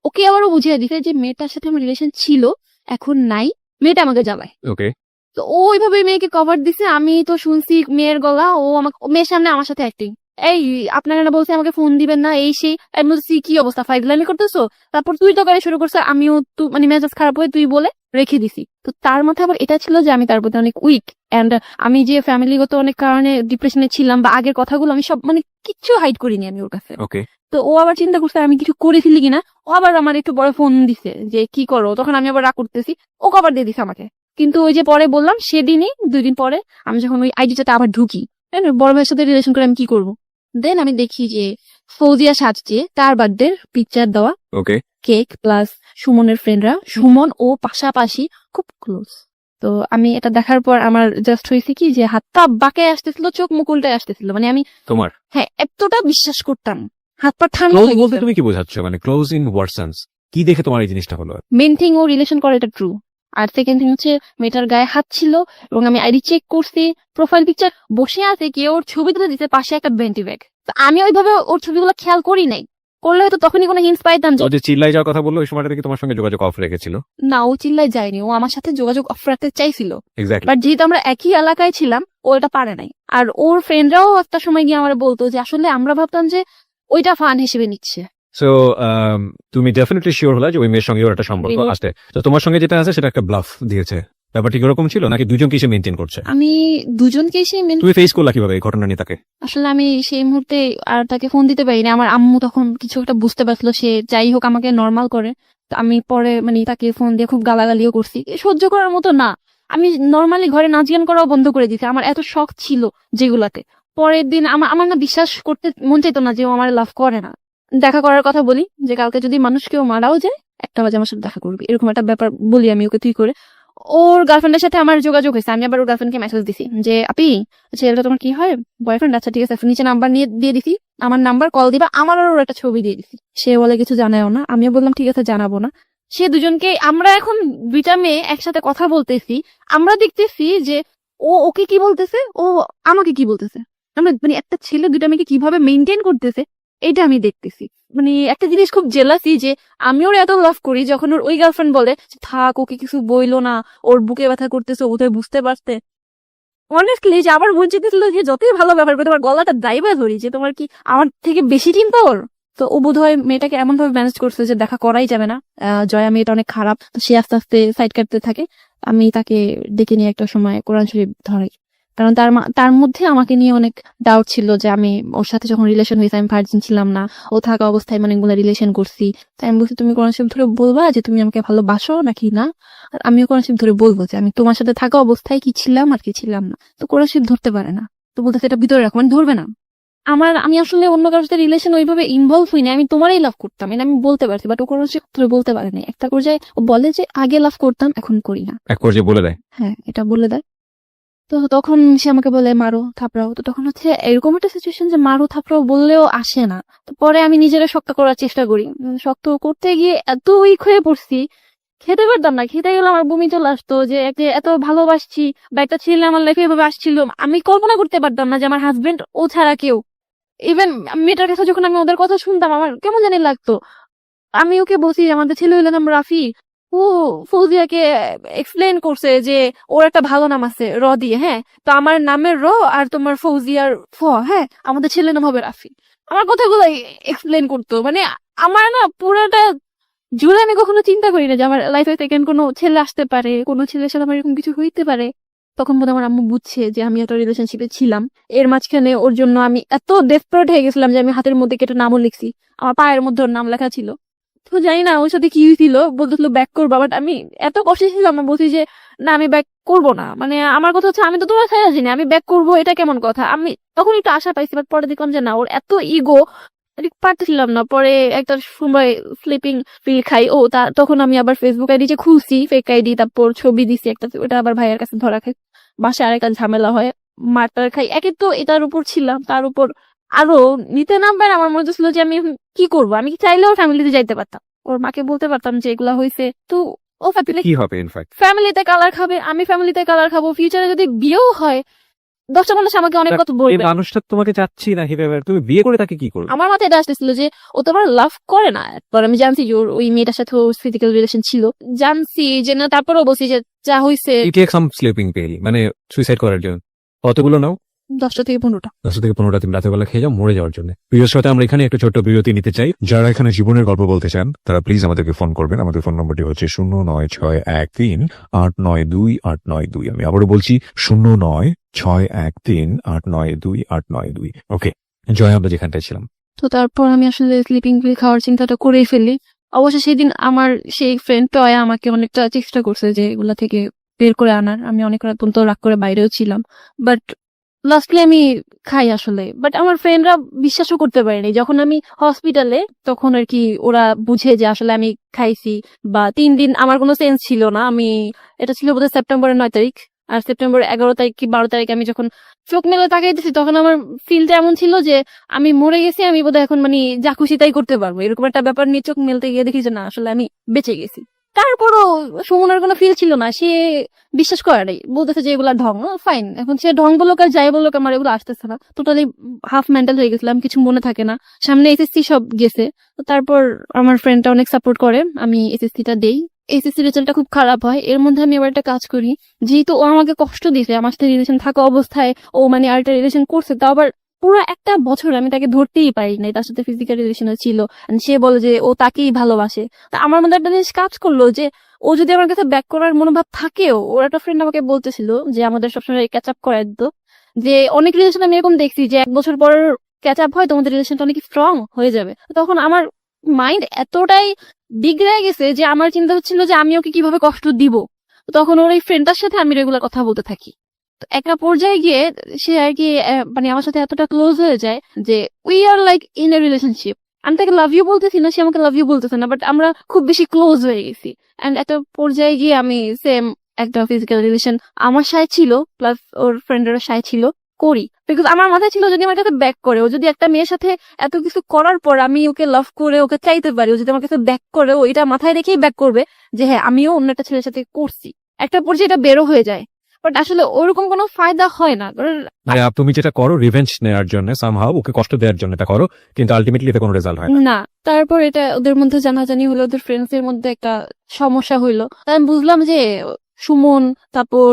ওকে আবারও বুঝিয়ে দিতে যে মেয়েটার সাথে আমার রিলেশন ছিল, এখন নাই, মেয়েটা আমাকে জ্বালায়। ওকে। তো ও ওইভাবে মেয়েকে কভার দিছে, আমি তো শুনছি মেয়ের গলা, ও আমাকে মেয়ের সামনে আমার সাথে অ্যাক্টিং, এই আপনারা না বলছে আমাকে ফোন দিবেন না, এই সেই। আমি বলছি কি অবস্থা, ফাইজলামি করতেছো? তারপর তুই তো গাড়ি শুরু করছে, আমিও তো মানে মেজাজ খারাপ হয়ে তুই বলে রেখে দিছি। তো তার মাথায় আবার এটা ছিল যে আমি তার প্রতি অনেক উইক, এন্ড আমি যে ফ্যামিলিগত অনেক কারণে ডিপ্রেশনে ছিলাম, বা আগের কথাগুলো আমি সব মানে কিচ্ছু হাইড করিনি আমি ওর কাছে। ওকে। তো ও আবার চিন্তা করছে আমি কিছু করে ফেলি কিনা, ও আবার আমার একটু বড় ফোন দিছে যে কি করো, তখন আমি আবার রাগ করতেছি, ও কভার দিয়ে দিছে আমাকে। কিন্তু ওই যে পরে বললাম সেদিনই 2 দিন পরে আমি যখন ওই আইডিটাতে আবার ঢুকি, বড় ভাইয়ের সাথে রিলেশন করে আমি কি করবো, দেন আমি দেখি যে ফৌজিয়া সাজছে, তার বার্থডে পিকচার দেওয়া, ওকে। কেক প্লাস সুমনের ফ্রেন্ডরা, সুমন ও পাশাপাশি খুব ক্লোজ। তো আমি এটা দেখার পর আমার জাস্ট হয়েছে কি যে হাত পা বাঁকে আসতেছিল, চোখ মুখ উল্টায় আসতেছিল, মানে আমি তোমার হ্যাঁ এতটা বিশ্বাস করতাম, হাত পা ঠান্ডা ক্লোজ হয়ে বলতে গেছে। তুমি কি বোঝাচ্ছ, মানে ক্লোজ ইন হোয়াট সেন্স, কি দেখে তোমার এই জিনিসটা হলো? মেন থিং ও রিলেশন করে, এটা ট্রু। আর সেকেন্ড থিং হচ্ছে মেয়েটার গায়ে হাত ছিল এবং আমি আইডি চেক করছি, প্রোফাইল পিকচার বসে আছে, কে ওর ছবি তুলে দিতে পাশে একটা বেন্টি ব্যাগ। আমি ওইভাবে ওর ছবিগুলো খেয়াল করি নাই, করলে হয়তো তখনই কোনো হিন্টস পাইতাম যে ও যে চিল্লাই যাওয়ার কথা বললো ওই সময়টা কি তোমার সঙ্গে যোগাযোগ অফ রেখেছিল? না, ও চিল্লায় যায়নি, ও আমার সাথে যোগাযোগ অফ রাখতে চাইছিল, এক্স্যাক্টলি। বাট যেহেতু আমরা একই এলাকায় ছিলাম ও এটা পারে নাই। আর ওর ফ্রেন্ডরাও একটা সময় গিয়ে আমার বলতো যে আসলে আমরা ভাবতাম যে ওইটা ফান হিসেবে নিচ্ছে। সো তুমি ডেফিনেটলি শিওর হলা যে ওই মেয়ের সঙ্গে ওর একটা সম্পর্ক Really? আছে, তো তোমার সঙ্গে যেটা আছে সেটা একটা ব্লাফ দিয়েছে, ব্যাপারটা কিরকম ছিল, নাকি দুজনকে সে মেনটেন করছে? আমি দুজনকেই সেই তুমি ফেস করলা কিভাবে এই ঘটনা নিয়ে তাকে? আসলে আমি সেই মুহূর্তে আর তাকে ফোন দিতে পারিনি, আমার আম্মু তখন কিছু একটা বুঝতে পারছিল, সে যাই হোক আমাকে নর্মাল করে। তো আমি পরে মানে তাকে ফোন দিয়ে খুব গালাগালিও করছি, সহ্য করার মতো না। আমি নর্মালি ঘরে নাচ গান করাও বন্ধ করে দিছি, আমার এত শখ ছিল যেগুলাতে। পরের দিন আমার না বিশ্বাস করতে মন চাইতো না যে ও আমার লাভ করে না। দেখা করার কথা বলি যে কালকে যদি মানুষ কেউ মারাও যায় 1টা বাজে আমার সাথে দেখা করবি, এরকম একটা ব্যাপার বলি আমি ওকে, তুই করে। ওর গার্লফ্রেন্ডের সাথে আমার যোগাযোগ হয়েছে, আমি আবার ওর গার্লফ্রেন্ডকে মেসেজ দিছি যে আপি ছেলেটা তোমার কি হয়, বয়ফ্রেন্ড? আচ্ছা ঠিক আছে, নিচে নাম্বার নিয়ে দিয়ে দিছি, আমার নাম্বার কল দিবা, আমার ওর একটা ছবি দিয়ে দিছি। সে বলে কিছু জানায়ও না, আমিও বললাম ঠিক আছে জানাবো না। সে দুজনকে, আমরা এখন 2টা মেয়ে একসাথে কথা বলতেছি, আমরা দেখতেছি যে ও ওকে কি বলতেছে, ও আমাকে কি বলতেছে, আমরা মানে একটা ছেলে 2টা মেয়েকে কিভাবে মেনটেন করতেছে এটা আমি দেখতেছি। মানে একটা জিনিস খুব জেলাসি যে আমি ওর এত লাভ করি, যখন ওর ওই গার্লফ্রেন্ড বলে যে, থাক ওকে কিছু বইলো না, ওর বুকে ব্যথা করতেছে, ও তো বুঝতে পারতে। অনেস্টলি যে আমার মন চেয়েছিল যে যতই ভালো ব্যবহার করে তোমার গলাটা দাইবা ধরি, যে তোমার কি আমার থেকে বেশি চিন্তা ওর। তো ও বোধহয় মেয়েটাকে এমন ভাবে ম্যানেজ করছে যে দেখা করাই যাবে না। জয়া মেয়েটা অনেক খারাপ, তো সে আস্তে আস্তে সাইড কাটতে থাকে। আমি তাকে ডেকে নিয়ে একটা সময় কোরআন শরীফ ধরাই, কারণ তার মধ্যে আমাকে নিয়ে অনেক ডাউট ছিল যে আমি ওর সাথে যখন রিলেশন হয়েছে আমি ভার্জিন ছিলাম না, ও থাকা অবস্থায় মানে এগুলো রিলেশন করছি। তাই আমি বলছি তুমি কোরআন শরীফ ধরে বলবা যে তুমি আমাকে ভালোবাসো নাকি না, আর আমিও কোরআন শরীফ ধরে বলবো যে আমি তোমার সাথে থাকা অবস্থায় কি ছিলাম আর কি ছিলাম না। তো কোরআন শরীফ ধরতে পারে না, তো বলতেছে এটা ভিতরে রাখো, মানে ধরবে না। আমি আসলে অন্য কারোর সাথে রিলেশন ওইভাবে ইনভলভ হইনি, আমি তোমারই লাভ করতাম, এটা আমি বলতে পারছি, বাট ও কোরআন শরীফ ধরে বলতে পারে না। একটা পর্যায়ে ও বলে যে আগে লাভ করতাম এখন করি না, এক পর্যায়ে বলে দেয়? হ্যাঁ এটা বলে দেয়। তো তখন সে আমাকে বলে মারো থাপড়াও, তো তখন হচ্ছে এরকম একটা সিচুয়েশন যে মারো থাপড়াও বললেও আসে না। তো পরে আমি নিজেরা শক্ত করার চেষ্টা করি, শক্ত করতে গিয়ে এত উইক হয়ে পড়ছি, খেতে পারতাম না, খেতে গেলে আমার বমি চলে আসতো, যে এত ভালোবাসছি বা একটা ছেলে আমার লাইফে এভাবে আসছিল, আমি কল্পনা করতে পারতাম না যে আমার হাজবেন্ড ও ছাড়া কেউ। ইভেন মেয়েটার কাছে যখন আমি ওদের কথা শুনতাম আমার কেমন জানি লাগতো। আমি ওকে বলছি যে আমাদের ছেলে হইলো নাম রাফি, ও ফৌজিয়াকে এক্সপ্লেন করছে যে ওর একটা ভালো নাম আছে র দিয়ে, হ্যাঁ তো আমার নামের র আর তোমার ফৌজিয়ার ফ, হ্যাঁ আমাদের ছেলের নাম হবে রাফি। আমার কথাগুলো এক্সপ্লেন করতো, মানে আমার না পুরাটা জুড়ে আমি কখনো চিন্তা করি না যে আমার লাইফে সেকেন্ড কোনো ছেলে আসতে পারে, কোনো ছেলের সাথে আমার এরকম কিছু হইতে পারে। তখন বোধ আমার আম্মু বুঝছে যে আমি একটা রিলেশনশিপে ছিলাম। এর মাঝখানে ওর জন্য আমি এত ডেসপারেট হয়ে গেছিলাম যে আমি হাতের মধ্যে কেটে নামও লিখছি, আমার পায়ের মধ্যে ওর নাম লেখা ছিল। তো জানি না ওর সাথে কি হয়েছিল, বলতেছিল ব্যাক করবো, বাট আমি এত কষ্টে ছিলাম, আমি বলছি যে না আমি ব্যাক করবো না। মানে আমার কথা হচ্ছে আমি তো তোমার ছায়া জানি, আমি ব্যাক করবো এটা কেমন কথা। আমি তখন একটু আশা পাইছি, বাট পরে দেখলাম যে না, ওর এত ইগো, পারতেছিলাম না। পরে একটা সময় স্লিপিং পিল খাই, তখন আমি আবার ফেসবুক আইডি যে খুলছি ফেক আইডি, তারপর ছবি দিছি একটা, ওটা আবার ভাইয়ের কাছে ধরা খাই, বাসায় আরেকটা ঝামেলা হয়, মারটার খাই। একে তো এটার উপর ছিলাম, তার উপর আরো নিতে নামবার আমার মনে ছিল যে আমি এখন কি করবো। আমি চাইলেও ফ্যামিলিতে যাইতে পারতাম, ওর মাকে বলতে পারতাম যে এগুলা হয়েছে, তো ও কি হবে ইনফ্যাক্ট ফ্যামিলিতে কালার খাবে, আমি ফ্যামিলিতে কালার খাবো, ফিউচারে যদি বিয়েও হয় 10টা মানুষ আমাকে অনেক কথা এই বলবে। মানুষটা তোমাকে চাচ্ছি না কিভাবে, তুমি বিয়ে করে তাকে কি করবে? আমার মাথায় এটা আসতেছিল যে ও তো আমার লাভ করে না। পরে আমি জানছি যে ওই মেয়েটার সাথে ফিজিক্যাল রিলেশন ছিল, জানছি যে না, তারপরেও বলছি যে যা হয়েছে। You take some sleeping pill, মানে সুইসাইড করার জন্য। কতগুলো নাও? 10টা থেকে 15টা। 10 থেকে 15টা তুমি রাতের বেলা খেয়ে যাও মরে যাওয়ার জন্য। প্রিয় শ্রোতা, আমরা এখানে একটা ছোট্ট বিরতি নিতে চাই। যারা এখানে জীবনের গল্প বলতে চান তারা প্লিজ আমাদেরকে ফোন করবেন। আমাদের ফোন নম্বরটি হচ্ছে 09613892892। আমি আবারও বলছি 09613892892। ওকে জয়, আমরা যেখানটায় ছিলাম। তো তারপর আমি আসলে স্লিপিং পিল খাওয়ার চিন্তাটা করেই ফেলি। অবশ্য সেদিন আমার সেই ফ্রেন্ড টয়া আমাকে অনেকটা চেষ্টা করছে যে এগুলা থেকে বের করে আনার। আমি অনেক রাত পর্যন্ত রাগ করে বাইরেও ছিলাম, বাট লাস্টলি আমি খাই আসলে, বাট আমার ফ্রেন্ডরা বিশ্বাসও করতে পারেনি। যখন আমি হসপিটালে, তখন আর কি ওরা বুঝে যে আসলে আমি খাইছি। বা 3 দিন আমার কোনো সেন্স ছিল না। এটা ছিল বোধহয় সেপ্টেম্বরের 9 তারিখ, আর সেপ্টেম্বর 11 তারিখ কি 12 তারিখ আমি যখন চোখ মেলে তাকাইতেছি, তখন আমার ফিলটা এমন ছিল যে আমি মরে গেছি, আমি বোধহয় এখন মানে যা খুশি তাই করতে পারবো, এরকম একটা ব্যাপার নিয়ে চোখ মেলতে গিয়ে দেখি যে না, আসলে আমি বেঁচে গেছি। তারপরও সুমনের কোনো ফিল ছিল না, সে বিশ্বাস করে নাই, বলতেছে যে এগুলা ঢং। ফাইন, এখন সে ঢং বলুক আর যাই বলুক, আমার এগুলো আসতেছে না। টোটালি হাফ মেন্টাল হয়ে গেছিলাম, কিছু মনে থাকে না। সামনে এসএসসি সব গেছে, তো তারপর আমার ফ্রেন্ডটা অনেক সাপোর্ট করে, আমি এসএসসিটা দেই। এসএসসি রেজাল্টটা খুব খারাপ হয়, এর মধ্যে আমি আবার একটা কাজ করি। যেহেতু ও আমাকে কষ্ট দিয়েছে, আমার সাথে রিলেশন থাকা অবস্থায় ও মানে আরেকটা রিলেশন করছে, তাও আবার পুরো একটা বছর আমি তাকে ধরতেই পারি নাই, তার সাথে ফিজিক্যাল রিলেশন ছিল। And সে বলে যে ও তাকেই ভালোবাসে। তা আমার মধ্যে একটা জিনিস কাজ করলো যে ও যদি আমার কাছে ব্যাক করার মনোভাব থাকেও, ওর একটা ফ্রেন্ড আমাকে বলতেছিল যে আমাদের সবসময় ক্যাচ আপ করায় দিত, যে অনেক রিলেশন আমি এরকম দেখছি যে 1 বছর পর ক্যাচ আপ হয়, তোমাদের রিলেশনটা অনেক স্ট্রং হয়ে যাবে। তখন আমার মাইন্ড এতটাই বিগড়ে গেছে যে আমার চিন্তা হচ্ছিল যে আমি ওকে কিভাবে কষ্ট দিব। তখন ওর এই ফ্রেন্ডটার সাথে আমি রেগুলার কথা বলতে থাকি। তো একটা পর্যায়ে গিয়ে সে আর কি মানে আমার সাথে এতটা ক্লোজ হয়ে যায় যে we are like in a relationship. আমি তাকে লাভ ইউ বলতেছি না, সে আমাকে লাভ ইউ বলতেছে না, বাট আমরা খুব বেশি ক্লোজ হয়ে গেছি। এন্ড একটা পর্যায়ে গিয়ে আমি সেম একটা ফিজিক্যাল রিলেশন আমার সাথে ছিল, প্লাস ওর ফ্রেন্ডের সাথে ছিল, করি। বিকজ আমার মাথায় ছিল যদি আমার কাছে ব্যাক করে, ও যদি একটা মেয়ের সাথে এত কিছু করার পর আমি ওকে লাভ করে ওকে চাইতে পারি, ও যদি আমার কাছে ব্যাক করে, ও এটা মাথায় রেখেই ব্যাক করবে যে হ্যাঁ আমিও অন্য একটা ছেলের সাথে করছি। একটা পর্যায়ে এটা বেরো হয়ে যায়, বাট আসলে ওরকম কোনো ফায়দা হয় না, কারণ ভাইয়া তুমি যেটা করো রিভেঞ্জ নেওয়ার জন্য, সামহাও ওকে কষ্ট দেওয়ার জন্য এটা করো, কিন্তু আলটিমেটলি এতে কোনো রেজাল্ট হয় না। না। তারপর এটা ওদের মধ্যে জানাজানি হলো, ওদের ফ্রেন্ডস এর মধ্যে একটা সমস্যা হইলো। তাই আমি বুঝলাম যে সুমন, তারপর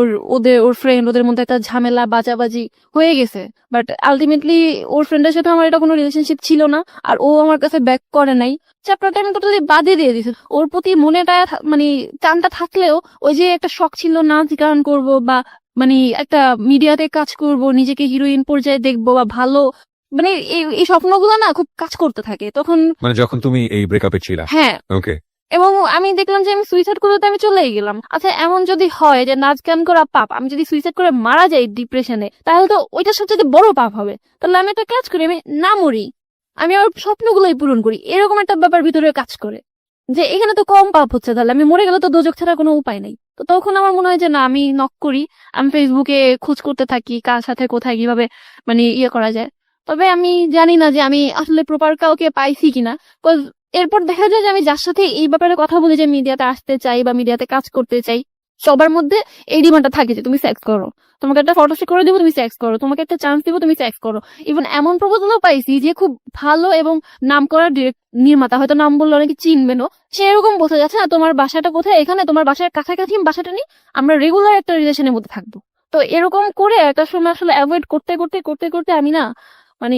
ওর ফ্রেন্ড, ওদের মধ্যে একটা ঝামেলা বাজাবাজি হয়ে গেছে। বাট আলটিমেটলি ওর ফ্রেন্ডের সাথে আমার এটা কোনো রিলেশনশিপ ছিল না, আর ও আমার কাছে ব্যাক করে নাই। চ্যাপ্টারটা আমি টোটালি বাদে দিয়ে দিয়েছি। ওর প্রতি মনেটা মানে টানটা থাকলেও, ওই যে একটা শখ ছিল নাচ গান করব, বা মানে একটা মিডিয়াতে কাজ করব, নিজেকে হিরোইন পর্যায়ে দেখবো, বা ভালো মানে এই স্বপ্নগুলো না খুব কাজ করতে থাকে তখন। মানে যখন তুমি এই ব্রেকআপে ছিলা। হ্যাঁ, ওকে। এবং আমি দেখলাম যে আমি সুইসাইড করতে আমি চলেই গেলাম। আচ্ছা, এমন যদি হয় যে নাচ গান করা পাপ, আমি যদি সুইসাইড করে মারা যাই ডিপ্রেশনে, তাহলে তো ওইটা সবচেয়ে বড় পাপ হবে। তাহলে আমি একটা কাজ করি, আমি না মরি, আমি আমার স্বপ্নগুলোই পূরণ করি, এরকম একটা ব্যাপার ভিতরে কাজ করে যে এখানে তো কম পাপ হচ্ছে, তাহলে আমি মরে গেলে তো দোজক ছাড়া কোনো উপায় নেই। তো তখন আমার মনে হয় যে না, আমি নক করি, আমি ফেসবুকে খোঁজ করতে থাকি কার সাথে কোথায় কিভাবে মানে ইয়ে করা যায়। তবে আমি জানি না যে আমি আসলে প্রপার কাউকে পাইছি কিনা। এরপর দেখা যায় যে আমি যার সাথে এই ব্যাপারে কথা বলি, যে মিডিয়াতে আসতে চাই বা মিডিয়াতে কাজ করতে চাই, সবার মধ্যে এই ডিমান্ডটা থাকে যে তুমি সেক্স করো, তোমাকে একটা ফটো করে দিবো, তুমি সেক্স করো, তোমাকে একটা চান্স দিবো, তুমি সেক্স করো। ইভেন এমন প্রপোজালও পাইছি যে খুব ভালো এবং নাম করা নির্মাতা, হয়তো নাম বললে অনেকে চিনবেনও, সে এরকম বলতে যাচ্ছে না তোমার বাসাটা কোথায়, এখানে তোমার বাসার কাছাকাছি বাসাটা নিয়ে আমরা রেগুলার একটা রিলেশনের মধ্যে থাকবো। তো এরকম করে একটা সময় আসলে অ্যাভয়েড করতে করতে করতে করতে আমি না মানে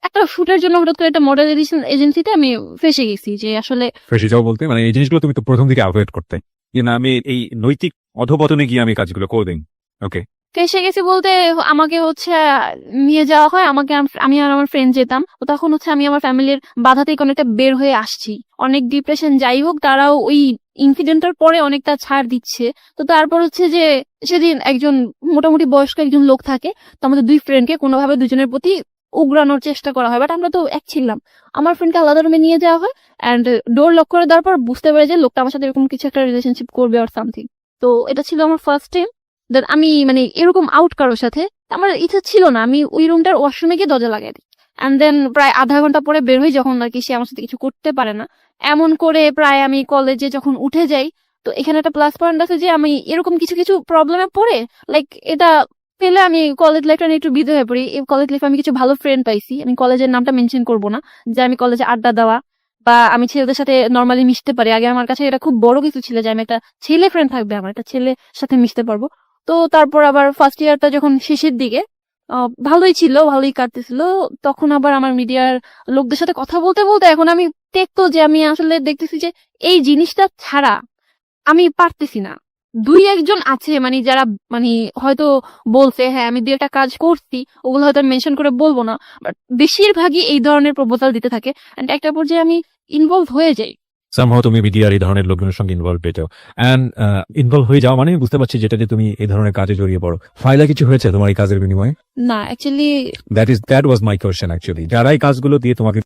একটা শুটের জন্য হঠাৎ করে একটা মডেল এজেন্সিতে আমি ফেসে গেছি, যে আসলে ফেসে যাও বলতে মানে এই জিনিসগুলো তুমি তো প্রথম দিকে অ্যাভয়েড করতে, যে না আমি এই নৈতিক অধপতনে গিয়ে আমি কাজগুলো করে দিই। ওকে। ফেসে গেছি বলতে আমাকে হচ্ছে নিয়ে যাওয়া হয়, আমি আর আমার ফ্রেন্ড যেতাম। তো তখন হচ্ছে আমি আমার ফ্যামিলির বাধা থেকে অনেকটা বের হয়ে আসছি, অনেক ডিপ্রেশন যাই হোক, তারাও ওই ইনসিডেন্টের পরে অনেকটা ছাড় দিচ্ছে। তো তারপর হচ্ছে যে সেদিন একজন মোটামুটি বয়স্ক একজন লোক থাকে, তো আমাদের 2 ফ্রেন্ডকে কোনোভাবে দুজনের প্রতি উগরানোর চেষ্টা করা হয়, বাট আমরা তো এক ছিলাম। আমার ফ্রেন্ডকে আলাদা রুমে নিয়ে যাওয়া হয়, অ্যান্ড ডোর লক করে দেওয়ার পর বুঝতে পারে যে লোকটা আমার সাথে এরকম কিছু একটা রিলেশনশিপ করবে অর সামথিং। তো এটা ছিল আমার ফার্স্ট টাইম দেন আমি মানে এরকম আউট কারোর সাথে। আমার ইচ্ছা ছিল না, আমি ওই রুমটার ওয়াশরুমে গিয়ে দরজা লাগাই দিই, অ্যান্ড দেন প্রায় আধা ঘন্টা পরে বের হই, যখন আর কি সে আমার সাথে কিছু করতে পারে না। এমন করে প্রায় আমি কলেজে যখন উঠে যাই, তো এখানে একটা প্লাস পয়েন্ট আছে যে আমি এরকম কিছু কিছু প্রবলেমে পড়ে লাইক এটা পেলে আমি কলেজ লাইফটা নিয়ে একটু বিদ হয়ে পড়ি। এই কলেজ লাইফে আমি কিছু ভালো ফ্রেন্ড পাইছি, আমি কলেজের নামটা মেনশন করব না, যে আমি কলেজে আড্ডা দেওয়া বা আমি ছেলেদের সাথে নর্মালি মিশতে পারি। আগে আমার কাছে এটা খুব বড় কিছু ছিল যে আমি একটা ছেলে ফ্রেন্ড থাকবে, আমার একটা ছেলের সাথে মিশতে পারবো। তো তারপর আবার ফার্স্ট ইয়ারটা যখন শেষের দিকে ভালোই ছিল, ভালোই কাটতেছিল, তখন আবার আমার মিডিয়ার লোকদের সাথে কথা বলতে বলতে এখন আমি দেখতো যে আমি আসলে দেখতেছি যে এই জিনিসটা ছাড়া আমি পারতেছি না। 2-1 জন আছে মানে যারা মানে হয়তো বলছে হ্যাঁ আমি 2-একটা কাজ করছি, ওগুলো হয়তো মেনশন করে বলবো না, বাট বেশিরভাগই এই ধরনের প্রপোজাল দিতে থাকে, এন্ড একটা পর্যায়ে আমি ইনভলভ হয়ে যাই। সামহাও তুমি মিডিয়ার এই ধরনের লোকজনের সঙ্গে ইনভলভ হয়ে যাও অ্যান্ড ইনভলভ হয়ে যাও মানে বুঝতে পারছি যেটা যে তুমি এই ধরনের কাজে জড়িয়ে পড়ো। ফায়দা কিছু হয়েছে তোমার এই কাজের বিনিময়ে? না actually that was my question actually. যারা এই কাজগুলো দিয়ে তোমাকে